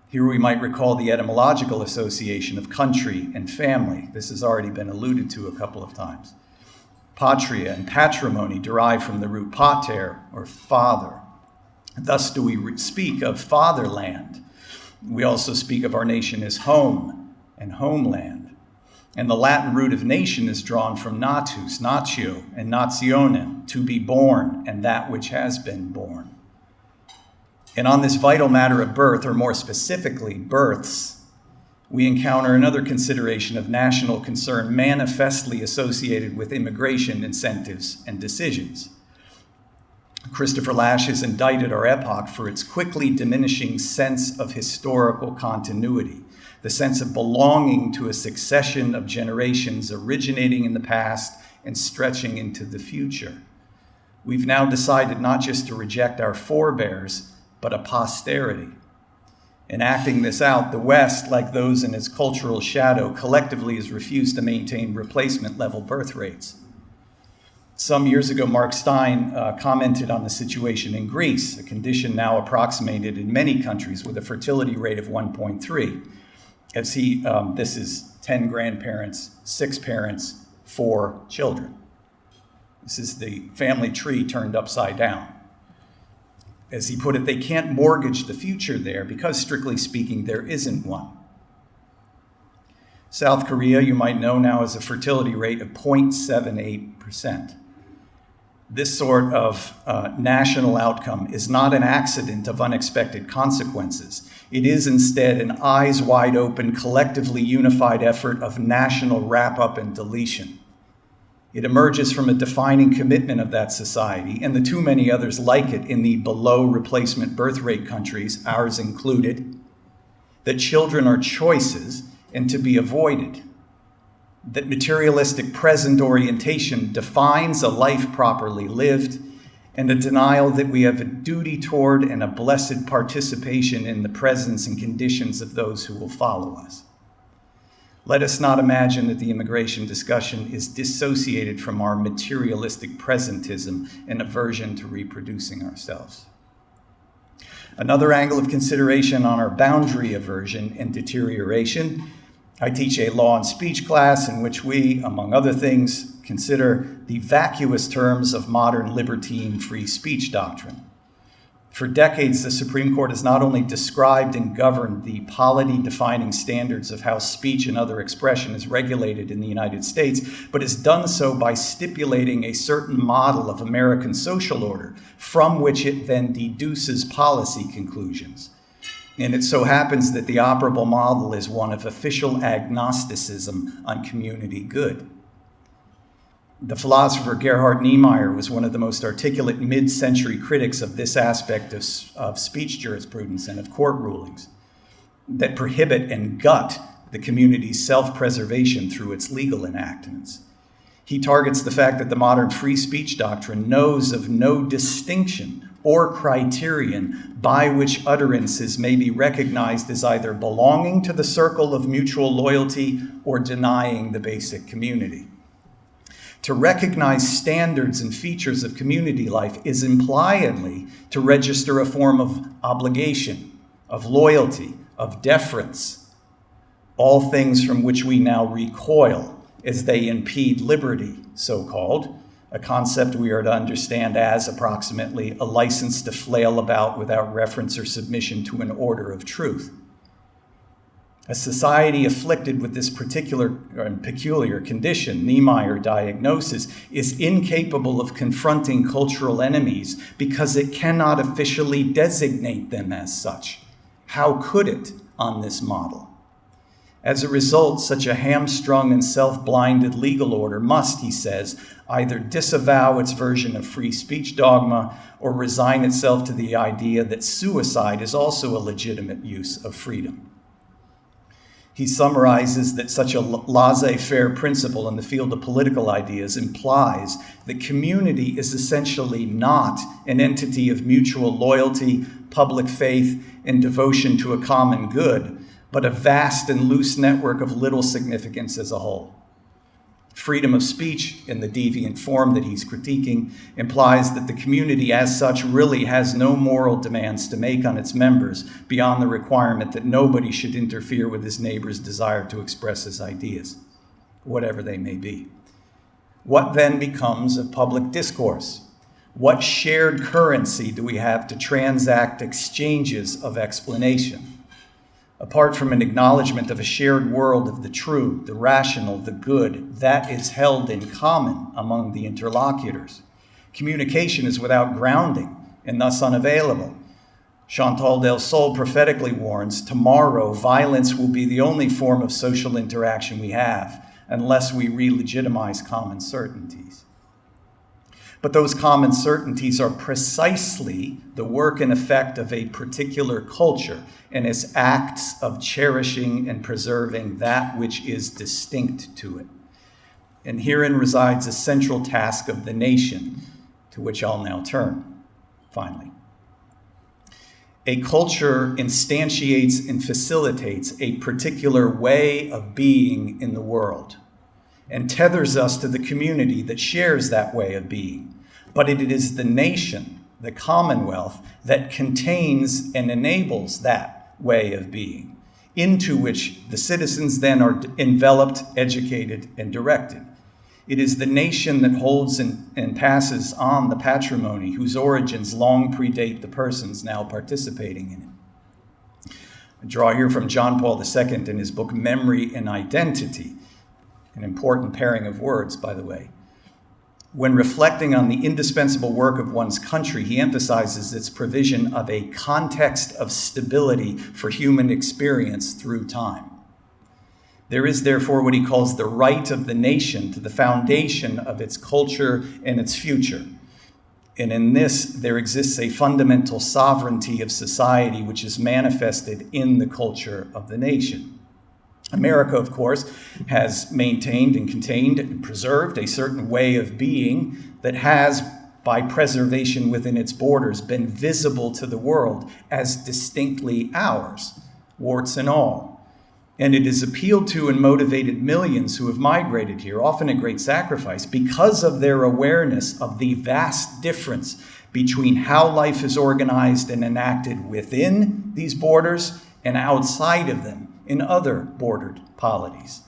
Here we might recall the etymological association of country and family. This has already been alluded to a couple of times. Patria and patrimony derive from the root pater, or father. Thus do we speak of fatherland. We also speak of our nation as home and homeland. And the Latin root of nation is drawn from natus, natio, and nationem, to be born, and that which has been born. And on this vital matter of birth, or more specifically, births, we encounter another consideration of national concern manifestly associated with immigration incentives and decisions. Christopher Lasch has indicted our epoch for its quickly diminishing sense of historical continuity, the sense of belonging to a succession of generations originating in the past and stretching into the future. We've now decided not just to reject our forebears, but a posterity. In acting this out, the West, like those in its cultural shadow, collectively has refused to maintain replacement-level birth rates. Some years ago, Mark Stein commented on the situation in Greece, a condition now approximated in many countries with a fertility rate of 1.3. As this is 10 grandparents, 6 parents, 4 children. This is the family tree turned upside down. As he put it, they can't mortgage the future there because, strictly speaking, there isn't one. South Korea, you might know now, has a fertility rate of 0.78%. This sort of national outcome is not an accident of unexpected consequences. It is instead an eyes wide open, collectively unified effort of national wrap-up and deletion. It emerges from a defining commitment of that society and the too many others like it in the below replacement birth rate countries, ours included, that children are choices and to be avoided, that materialistic present orientation defines a life properly lived, and a denial that we have a duty toward and a blessed participation in the presence and conditions of those who will follow us. Let us not imagine that the immigration discussion is dissociated from our materialistic presentism and aversion to reproducing ourselves. Another angle of consideration on our boundary aversion and deterioration, I teach a law and speech class in which we, among other things, consider the vacuous terms of modern libertine free speech doctrine. For decades, the Supreme Court has not only described and governed the polity-defining standards of how speech and other expression is regulated in the United States, but has done so by stipulating a certain model of American social order, from which it then deduces policy conclusions. And it so happens that the operable model is one of official agnosticism on community good. The philosopher Gerhard Niemeyer was one of the most articulate mid-century critics of this aspect of speech jurisprudence and of court rulings that prohibit and gut the community's self-preservation through its legal enactments. He targets the fact that the modern free speech doctrine knows of no distinction or criterion by which utterances may be recognized as either belonging to the circle of mutual loyalty or denying the basic community. To recognize standards and features of community life is impliedly to register a form of obligation, of loyalty, of deference, all things from which we now recoil as they impede liberty, so-called, a concept we are to understand as approximately a license to flail about without reference or submission to an order of truth. A society afflicted with this particular and peculiar condition, Niemeyer diagnosis, is incapable of confronting cultural enemies because it cannot officially designate them as such. How could it on this model? As a result, such a hamstrung and self-blinded legal order must, he says, either disavow its version of free speech dogma or resign itself to the idea that suicide is also a legitimate use of freedom. He summarizes that such a laissez-faire principle in the field of political ideas implies that community is essentially not an entity of mutual loyalty, public faith, and devotion to a common good, but a vast and loose network of little significance as a whole. Freedom of speech, in the deviant form that he's critiquing, implies that the community as such really has no moral demands to make on its members beyond the requirement that nobody should interfere with his neighbor's desire to express his ideas, whatever they may be. What then becomes of public discourse? What shared currency do we have to transact exchanges of explanation? Apart from an acknowledgement of a shared world of the true, the rational, the good, that is held in common among the interlocutors. Communication is without grounding and thus unavailable. Chantal del Sol prophetically warns, tomorrow violence will be the only form of social interaction we have unless we re-legitimize common certainties. But those common certainties are precisely the work and effect of a particular culture and its acts of cherishing and preserving that which is distinct to it. And herein resides a central task of the nation, to which I'll now turn, finally. A culture instantiates and facilitates a particular way of being in the world and tethers us to the community that shares that way of being. But it is the nation, the commonwealth, that contains and enables that way of being, into which the citizens then are enveloped, educated, and directed. It is the nation that holds and passes on the patrimony whose origins long predate the persons now participating in it. I draw here from John Paul II in his book, Memory and Identity, an important pairing of words, by the way. When reflecting on the indispensable work of one's country, he emphasizes its provision of a context of stability for human experience through time. There is therefore what he calls the right of the nation to the foundation of its culture and its future. And in this, there exists a fundamental sovereignty of society which is manifested in the culture of the nation. America, of course, has maintained and contained and preserved a certain way of being that has, by preservation within its borders, been visible to the world as distinctly ours, warts and all. And it has appealed to and motivated millions who have migrated here, often at great sacrifice, because of their awareness of the vast difference between how life is organized and enacted within these borders and outside of them in other bordered polities.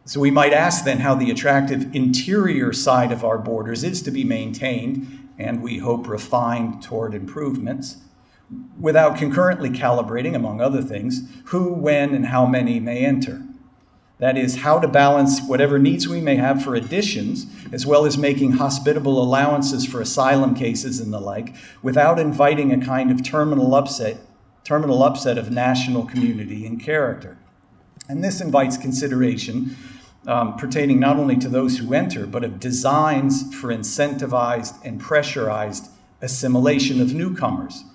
So we might ask then how the attractive interior side of our borders is to be maintained, and we hope refined toward improvements, without concurrently calibrating, among other things, who, when, and how many may enter. That is, how to balance whatever needs we may have for additions, as well as making hospitable allowances for asylum cases and the like, without inviting a kind of terminal upset of national community and character. And this invites consideration pertaining not only to those who enter, but of designs for incentivized and pressurized assimilation of newcomers,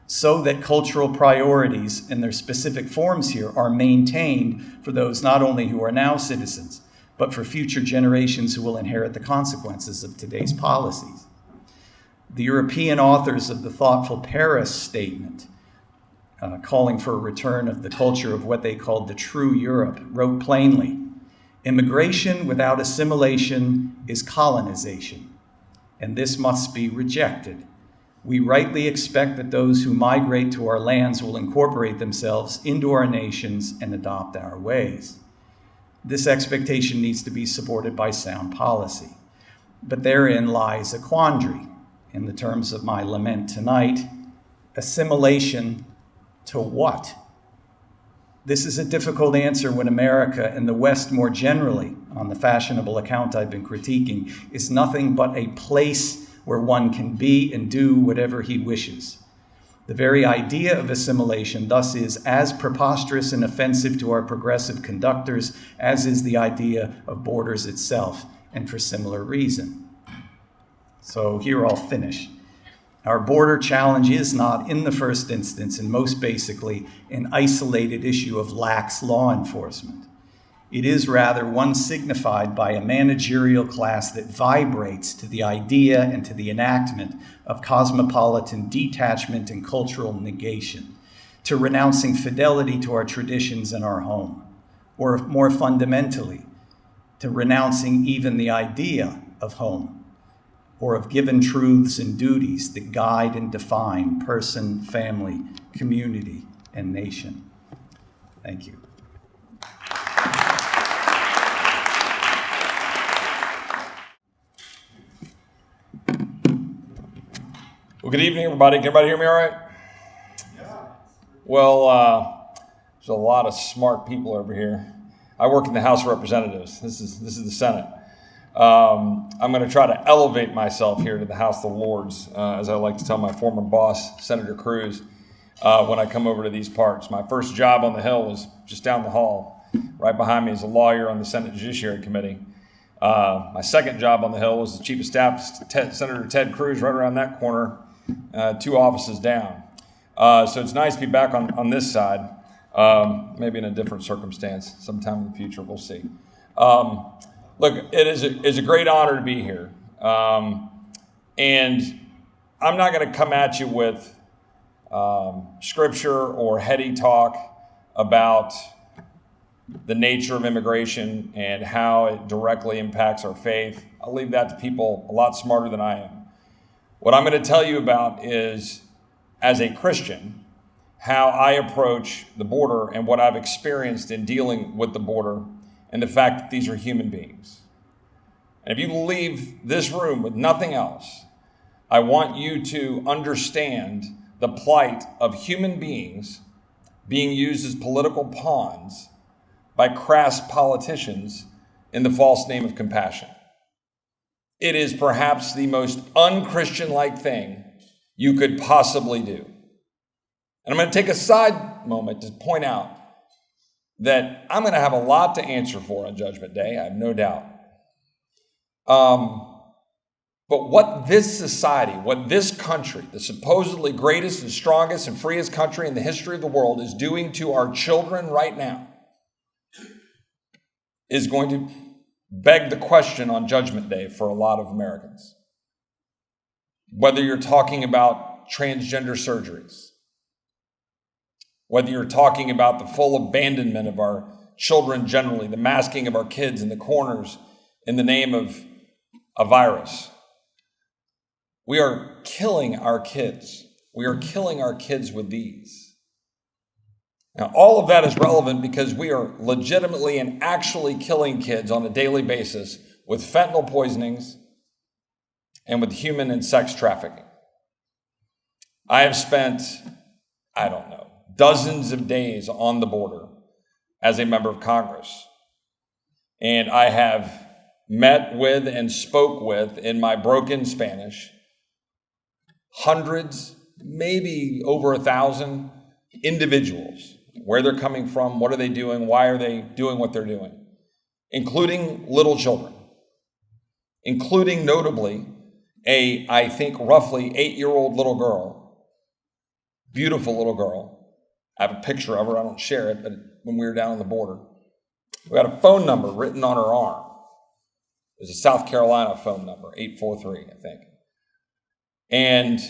so that cultural priorities in their specific forms here are maintained for those not only who are now citizens, but for future generations who will inherit the consequences of today's policies. The European authors of the thoughtful Paris Statement, calling for a return of the culture of what they called the true Europe, wrote plainly, "Immigration without assimilation is colonization, and this must be rejected. We rightly expect that those who migrate to our lands will incorporate themselves into our nations and adopt our ways. This expectation needs to be supported by sound policy. But therein lies a quandary. In the terms of my lament tonight, assimilation to what? This is a difficult answer when America and the West more generally, on the fashionable account I've been critiquing, is nothing but a place where one can be and do whatever he wishes. The very idea of assimilation thus is as preposterous and offensive to our progressive conductors as is the idea of borders itself, and for similar reason. So here I'll finish. Our border challenge is not, in the first instance and most basically, an isolated issue of lax law enforcement. It is rather one signified by a managerial class that vibrates to the idea and to the enactment of cosmopolitan detachment and cultural negation, to renouncing fidelity to our traditions and our home, or more fundamentally, to renouncing even the idea of home, or of given truths and duties that guide and define person, family, community, and nation. Thank you. Well, good evening, everybody. Can everybody hear me all right? Yeah. Well, there's a lot of smart people over here. I work in the House of Representatives. This is the Senate. I'm going to try to elevate myself here to the House of Lords, as I like to tell my former boss, Senator Cruz, when I come over to these parts. My first job on the Hill was just down the hall. Right behind me is a lawyer on the Senate Judiciary Committee. My second job on the Hill was the Chief of Staff, Senator Ted Cruz, right around that corner, 2 offices down. So it's nice to be back on this side, maybe in a different circumstance sometime in the future. We'll see. Look, it is a great honor to be here. And I'm not going to come at you with scripture or heady talk about the nature of immigration and how it directly impacts our faith. I'll leave that to people a lot smarter than I am. What I'm going to tell you about is, as a Christian, how I approach the border and what I've experienced in dealing with the border and the fact that these are human beings. And if you leave this room with nothing else, I want you to understand the plight of human beings being used as political pawns by crass politicians in the false name of compassion. It is perhaps the most unchristian-like thing you could possibly do. And I'm going to take a side moment to point out that I'm going to have a lot to answer for on Judgment Day, I have no doubt. But what this society, what this country, the supposedly greatest and strongest and freest country in the history of the world, is doing to our children right now is going to beg the question on Judgment Day for a lot of Americans. Whether you're talking about transgender surgeries, whether you're talking about the full abandonment of our children generally, the masking of our kids in the corners in the name of a virus. We are killing our kids. We are killing our kids with these. Now, all of that is relevant because we are legitimately and actually killing kids on a daily basis with fentanyl poisonings and with human and sex trafficking. I have spent, dozens of days on the border as a member of Congress. And I have met with and spoke with, in my broken Spanish, hundreds, maybe over 1,000 individuals, where they're coming from, what are they doing, why are they doing what they're doing, including little children, including notably I think roughly 8-year-old little girl, beautiful little girl. I have a picture of her, I don't share it, but when we were down on the border, we had a phone number written on her arm. It was a South Carolina phone number, 843, I think. And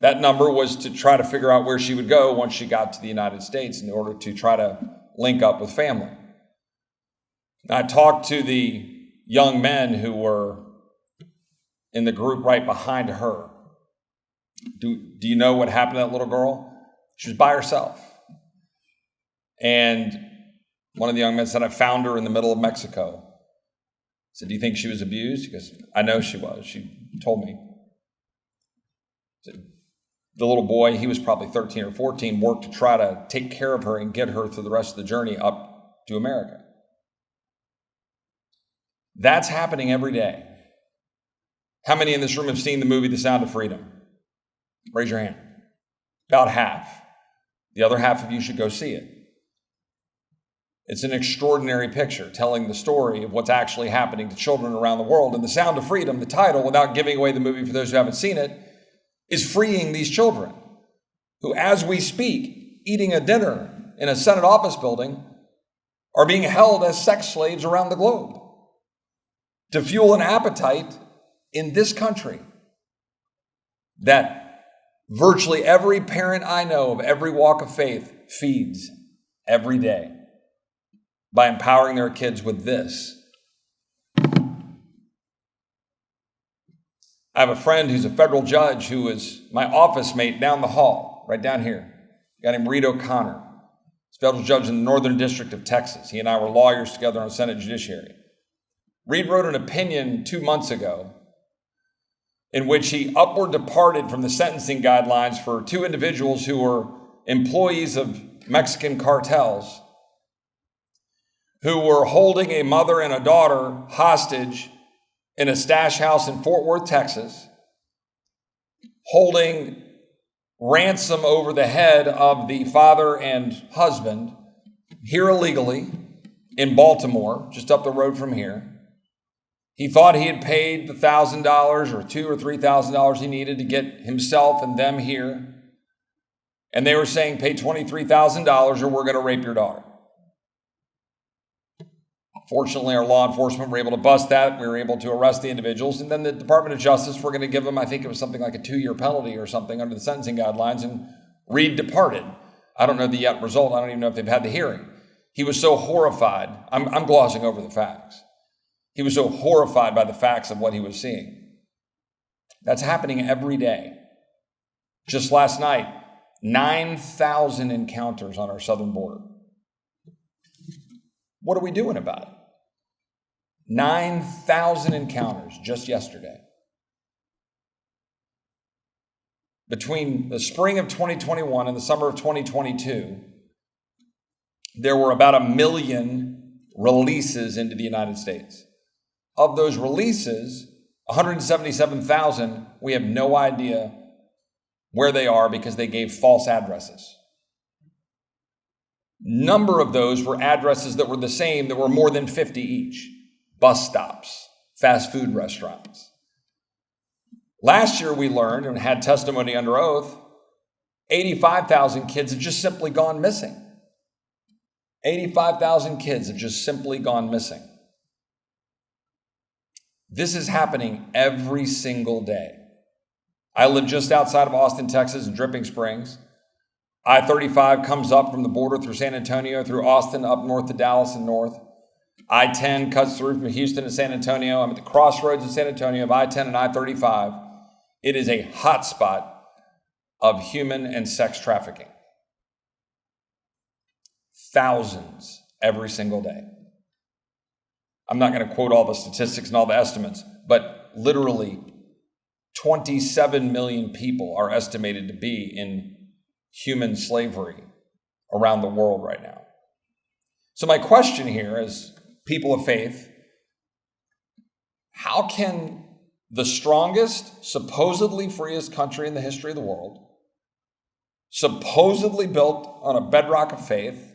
that number was to try to figure out where she would go once she got to the United States in order to try to link up with family. And I talked to the young men who were in the group right behind her. Do you know what happened to that little girl? She was by herself. And one of the young men said, I found her in the middle of Mexico. I said, do you think she was abused? He goes, I know she was. She told me. I said, The little boy, he was probably 13 or 14, worked to try to take care of her and get her through the rest of the journey up to America. That's happening every day. How many in this room have seen the movie The Sound of Freedom? Raise your hand. About half. The other half of you should go see it. It's an extraordinary picture telling the story of what's actually happening to children around the world. And The Sound of Freedom, the title, without giving away the movie for those who haven't seen it, is freeing these children who, as we speak, eating a dinner in a Senate office building, are being held as sex slaves around the globe to fuel an appetite in this country that virtually every parent I know of every walk of faith feeds every day by empowering their kids with this. I have a friend who's a federal judge who is my office mate down the hall, right down here. A guy named Reed O'Connor. He's a federal judge in the Northern District of Texas. He and I were lawyers together on Senate Judiciary. Reed wrote an opinion 2 months ago in which he upward departed from the sentencing guidelines for two individuals who were employees of Mexican cartels who were holding a mother and a daughter hostage in a stash house in Fort Worth, Texas, holding ransom over the head of the father and husband here illegally in Baltimore, just up the road from here. He thought he had paid the $1,000 or $2,000 or $3,000 he needed to get himself and them here. And they were saying, pay $23,000 or we're going to rape your daughter. Fortunately, our law enforcement were able to bust that. We were able to arrest the individuals. And then the Department of Justice were going to give them, I think it was something like a 2-year penalty or something under the sentencing guidelines. And Reed departed. I don't know the yet result. I don't even know if they've had the hearing. He was so horrified. I'm glossing over the facts. He was so horrified by the facts of what he was seeing. That's happening every day. Just last night, 9,000 encounters on our southern border. What are we doing about it? 9,000 encounters just yesterday. Between the spring of 2021 and the summer of 2022, there were about 1 million releases into the United States. Of those releases, 177,000, we have no idea where they are because they gave false addresses. Number of those were addresses that were the same, that were more than 50 each. Bus stops, fast food restaurants. Last year we learned and had testimony under oath, 85,000 kids have just simply gone missing. 85,000 kids have just simply gone missing. This is happening every single day. I live just outside of Austin, Texas in Dripping Springs. I-35 comes up from the border through San Antonio, through Austin, up north to Dallas and north. I-10 cuts through from Houston to San Antonio. I'm at the crossroads in San Antonio of I-10 and I-35. It is a hotspot of human and sex trafficking. Thousands every single day. I'm not going to quote all the statistics and all the estimates, but literally 27 million people are estimated to be in human slavery around the world right now. So my question here is, people of faith, how can the strongest, supposedly freest country in the history of the world, supposedly built on a bedrock of faith,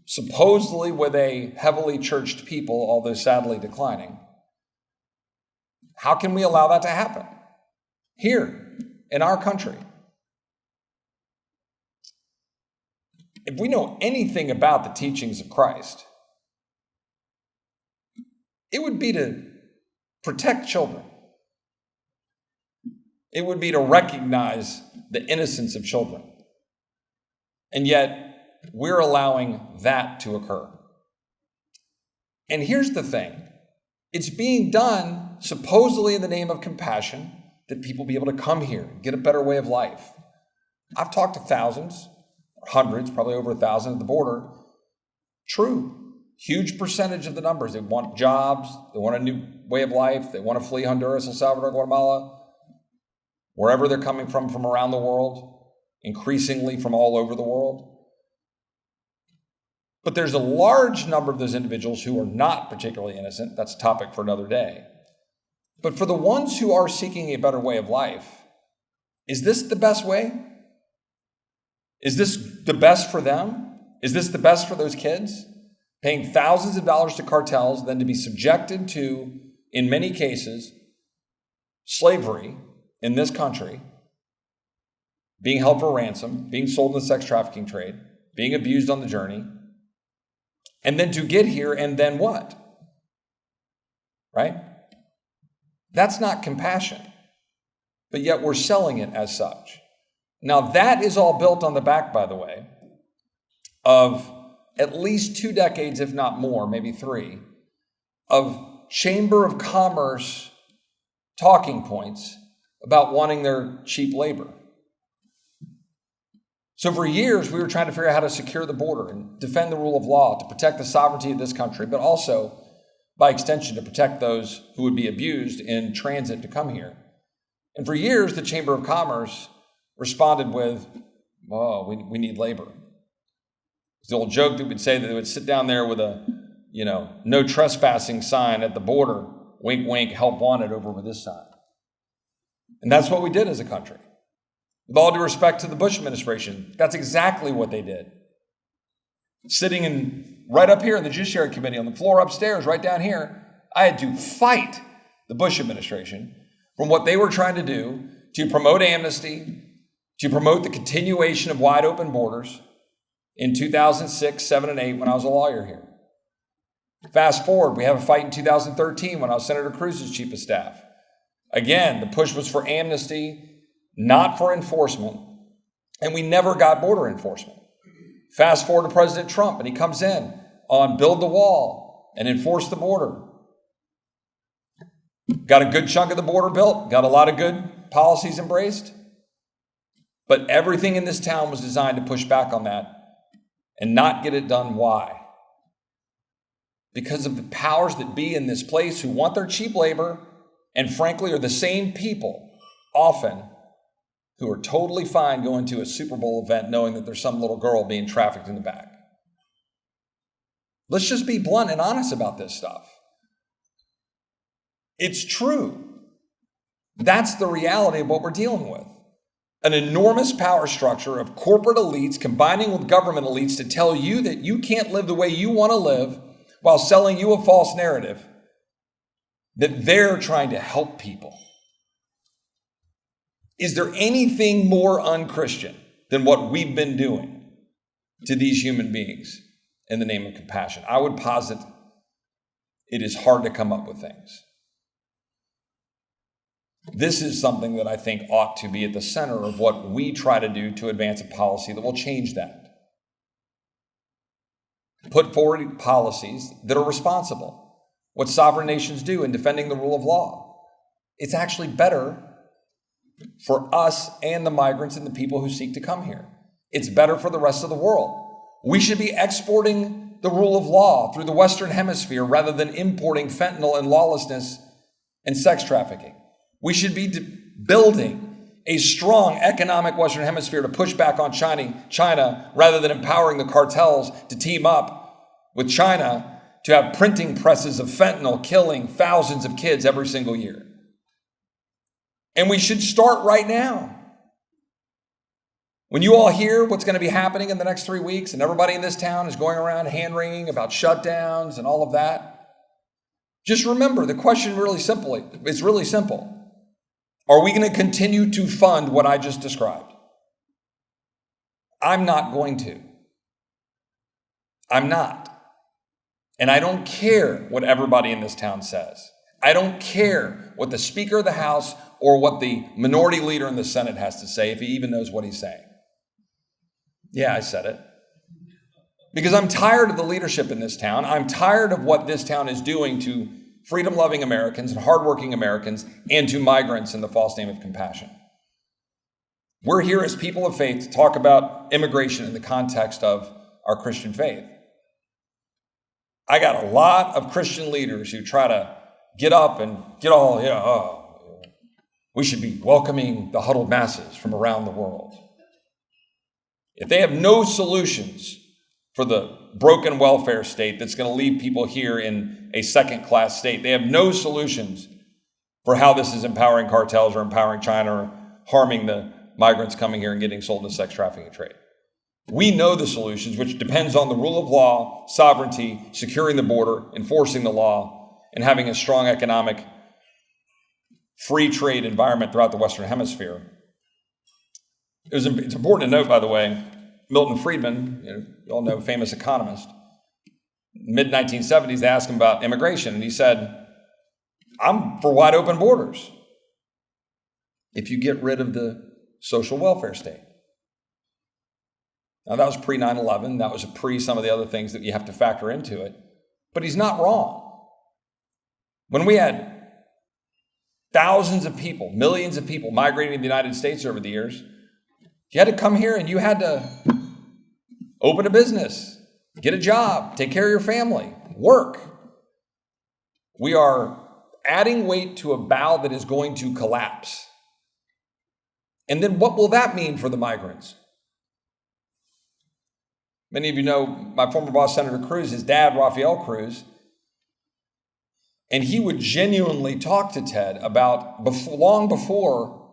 supposedly with a heavily churched people, although sadly declining, how can we allow that to happen here in our country? If we know anything about the teachings of Christ, it would be to protect children. It would be to recognize the innocence of children. And yet, we're allowing that to occur. And here's the thing. It's being done supposedly in the name of compassion, that people be able to come here and get a better way of life. I've talked to thousands, hundreds, probably over 1,000 at the border. True. Huge percentage of the numbers. They want jobs. They want a new way of life. They want to flee Honduras, El Salvador, Guatemala. wherever they're coming from around the world, increasingly from all over the world. But there's a large number of those individuals who are not particularly innocent. That's a topic for another day. But for the ones who are seeking a better way of life, is this the best way? Is this the best for them? Is this the best for those kids? Paying thousands of dollars to cartels, then to be subjected to, in many cases, slavery in this country, being held for ransom, being sold in the sex trafficking trade, being abused on the journey, and then to get here and then what? Right? That's not compassion, but yet we're selling it as such. Now that is all built on the back, by the way, of at least 2 decades, if not more, maybe 3, of Chamber of Commerce talking points about wanting their cheap labor. So for years, we were trying to figure out how to secure the border and defend the rule of law, to protect the sovereignty of this country, but also, by extension, to protect those who would be abused in transit to come here. And for years, the Chamber of Commerce responded with, oh, we need labor. It's the old joke that we'd say that they would sit down there with a, no trespassing sign at the border, wink, wink, help wanted over with this sign. And that's what we did as a country. With all due respect to the Bush administration, that's exactly what they did. Sitting right up here in the Judiciary Committee on the floor upstairs, right down here, I had to fight the Bush administration from what they were trying to do to promote amnesty, to promote the continuation of wide open borders in 2006, 7, and 8 when I was a lawyer here. Fast forward, we have a fight in 2013 when I was Senator Cruz's chief of staff. Again, the push was for amnesty, not for enforcement, and we never got border enforcement. Fast forward to President Trump, and he comes in on build the wall and enforce the border. Got a good chunk of the border built, got a lot of good policies embraced, but everything in this town was designed to push back on that and not get it done. Why? Because of the powers that be in this place who want their cheap labor and frankly are the same people often who are totally fine going to a Super Bowl event knowing that there's some little girl being trafficked in the back. Let's just be blunt and honest about this stuff. It's true. That's the reality of what we're dealing with. An enormous power structure of corporate elites combining with government elites to tell you that you can't live the way you want to live while selling you a false narrative that they're trying to help people. Is there anything more unchristian than what we've been doing to these human beings in the name of compassion? I would posit it is hard to come up with things. This is something that I think ought to be at the center of what we try to do to advance a policy that will change that. Put forward policies that are responsible. What sovereign nations do in defending the rule of law. It's actually better for us and the migrants and the people who seek to come here. It's better for the rest of the world. We should be exporting the rule of law through the Western Hemisphere rather than importing fentanyl and lawlessness and sex trafficking. We should be building a strong economic Western Hemisphere to push back on China rather than empowering the cartels to team up with China to have printing presses of fentanyl killing thousands of kids every single year. And we should start right now. When you all hear what's going to be happening in the next 3 weeks and everybody in this town is going around hand-wringing about shutdowns and all of that, just remember the question is really simple. Are we going to continue to fund what I just described? I'm not going to. I'm not. And I don't care what everybody in this town says. I don't care what the Speaker of the House or what the minority leader in the Senate has to say, if he even knows what he's saying. Yeah, I said it. Because I'm tired of the leadership in this town. I'm tired of what this town is doing to freedom-loving Americans and hardworking Americans and to migrants in the false name of compassion. We're here as people of faith to talk about immigration in the context of our Christian faith. I got a lot of Christian leaders who try to get up and get all, We should be welcoming the huddled masses from around the world. If they have no solutions for the broken welfare state that's going to leave people here in a second-class state, they have no solutions for how this is empowering cartels or empowering China or harming the migrants coming here and getting sold in the sex trafficking trade. We know the solutions, which depends on the rule of law, sovereignty, securing the border, enforcing the law, and having a strong economic free trade environment throughout the Western Hemisphere. It's important to note, by the way, Milton Friedman, you all know, famous economist, mid-1970s, they asked him about immigration, and he said, I'm for wide open borders if you get rid of the social welfare state. Now, that was pre-9/11. That was pre some of the other things that you have to factor into it. But he's not wrong. When we had thousands of people, millions of people migrating to the United States over the years, you had to come here and you had to open a business, get a job, take care of your family, work. We are adding weight to a bow that is going to collapse. And then what will that mean for the migrants? Many of you know my former boss, Senator Cruz, his dad, Rafael Cruz, and he would genuinely talk to Ted about, long before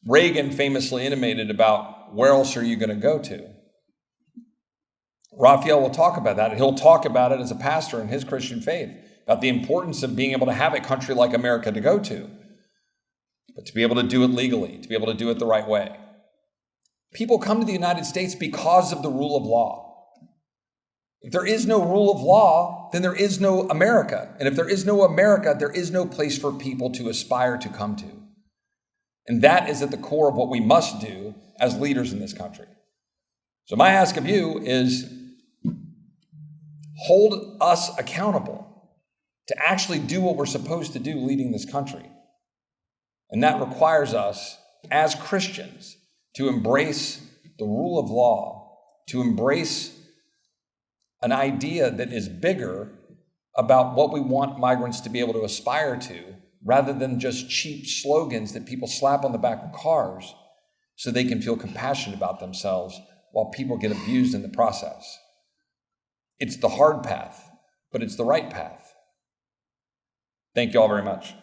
Reagan famously intimated about where else are you going to go to? Rafael will talk about that, and he'll talk about it as a pastor in his Christian faith, about the importance of being able to have a country like America to go to, but to be able to do it legally, to be able to do it the right way. People come to the United States because of the rule of law. If there is no rule of law, then there is no America. And if there is no America, there is no place for people to aspire to come to. And that is at the core of what we must do as leaders in this country. So my ask of you is hold us accountable to actually do what we're supposed to do leading this country. And that requires us as Christians to embrace the rule of law, to embrace an idea that is bigger about what we want migrants to be able to aspire to, rather than just cheap slogans that people slap on the back of cars so they can feel compassionate about themselves while people get abused in the process. It's the hard path, but it's the right path. Thank you all very much.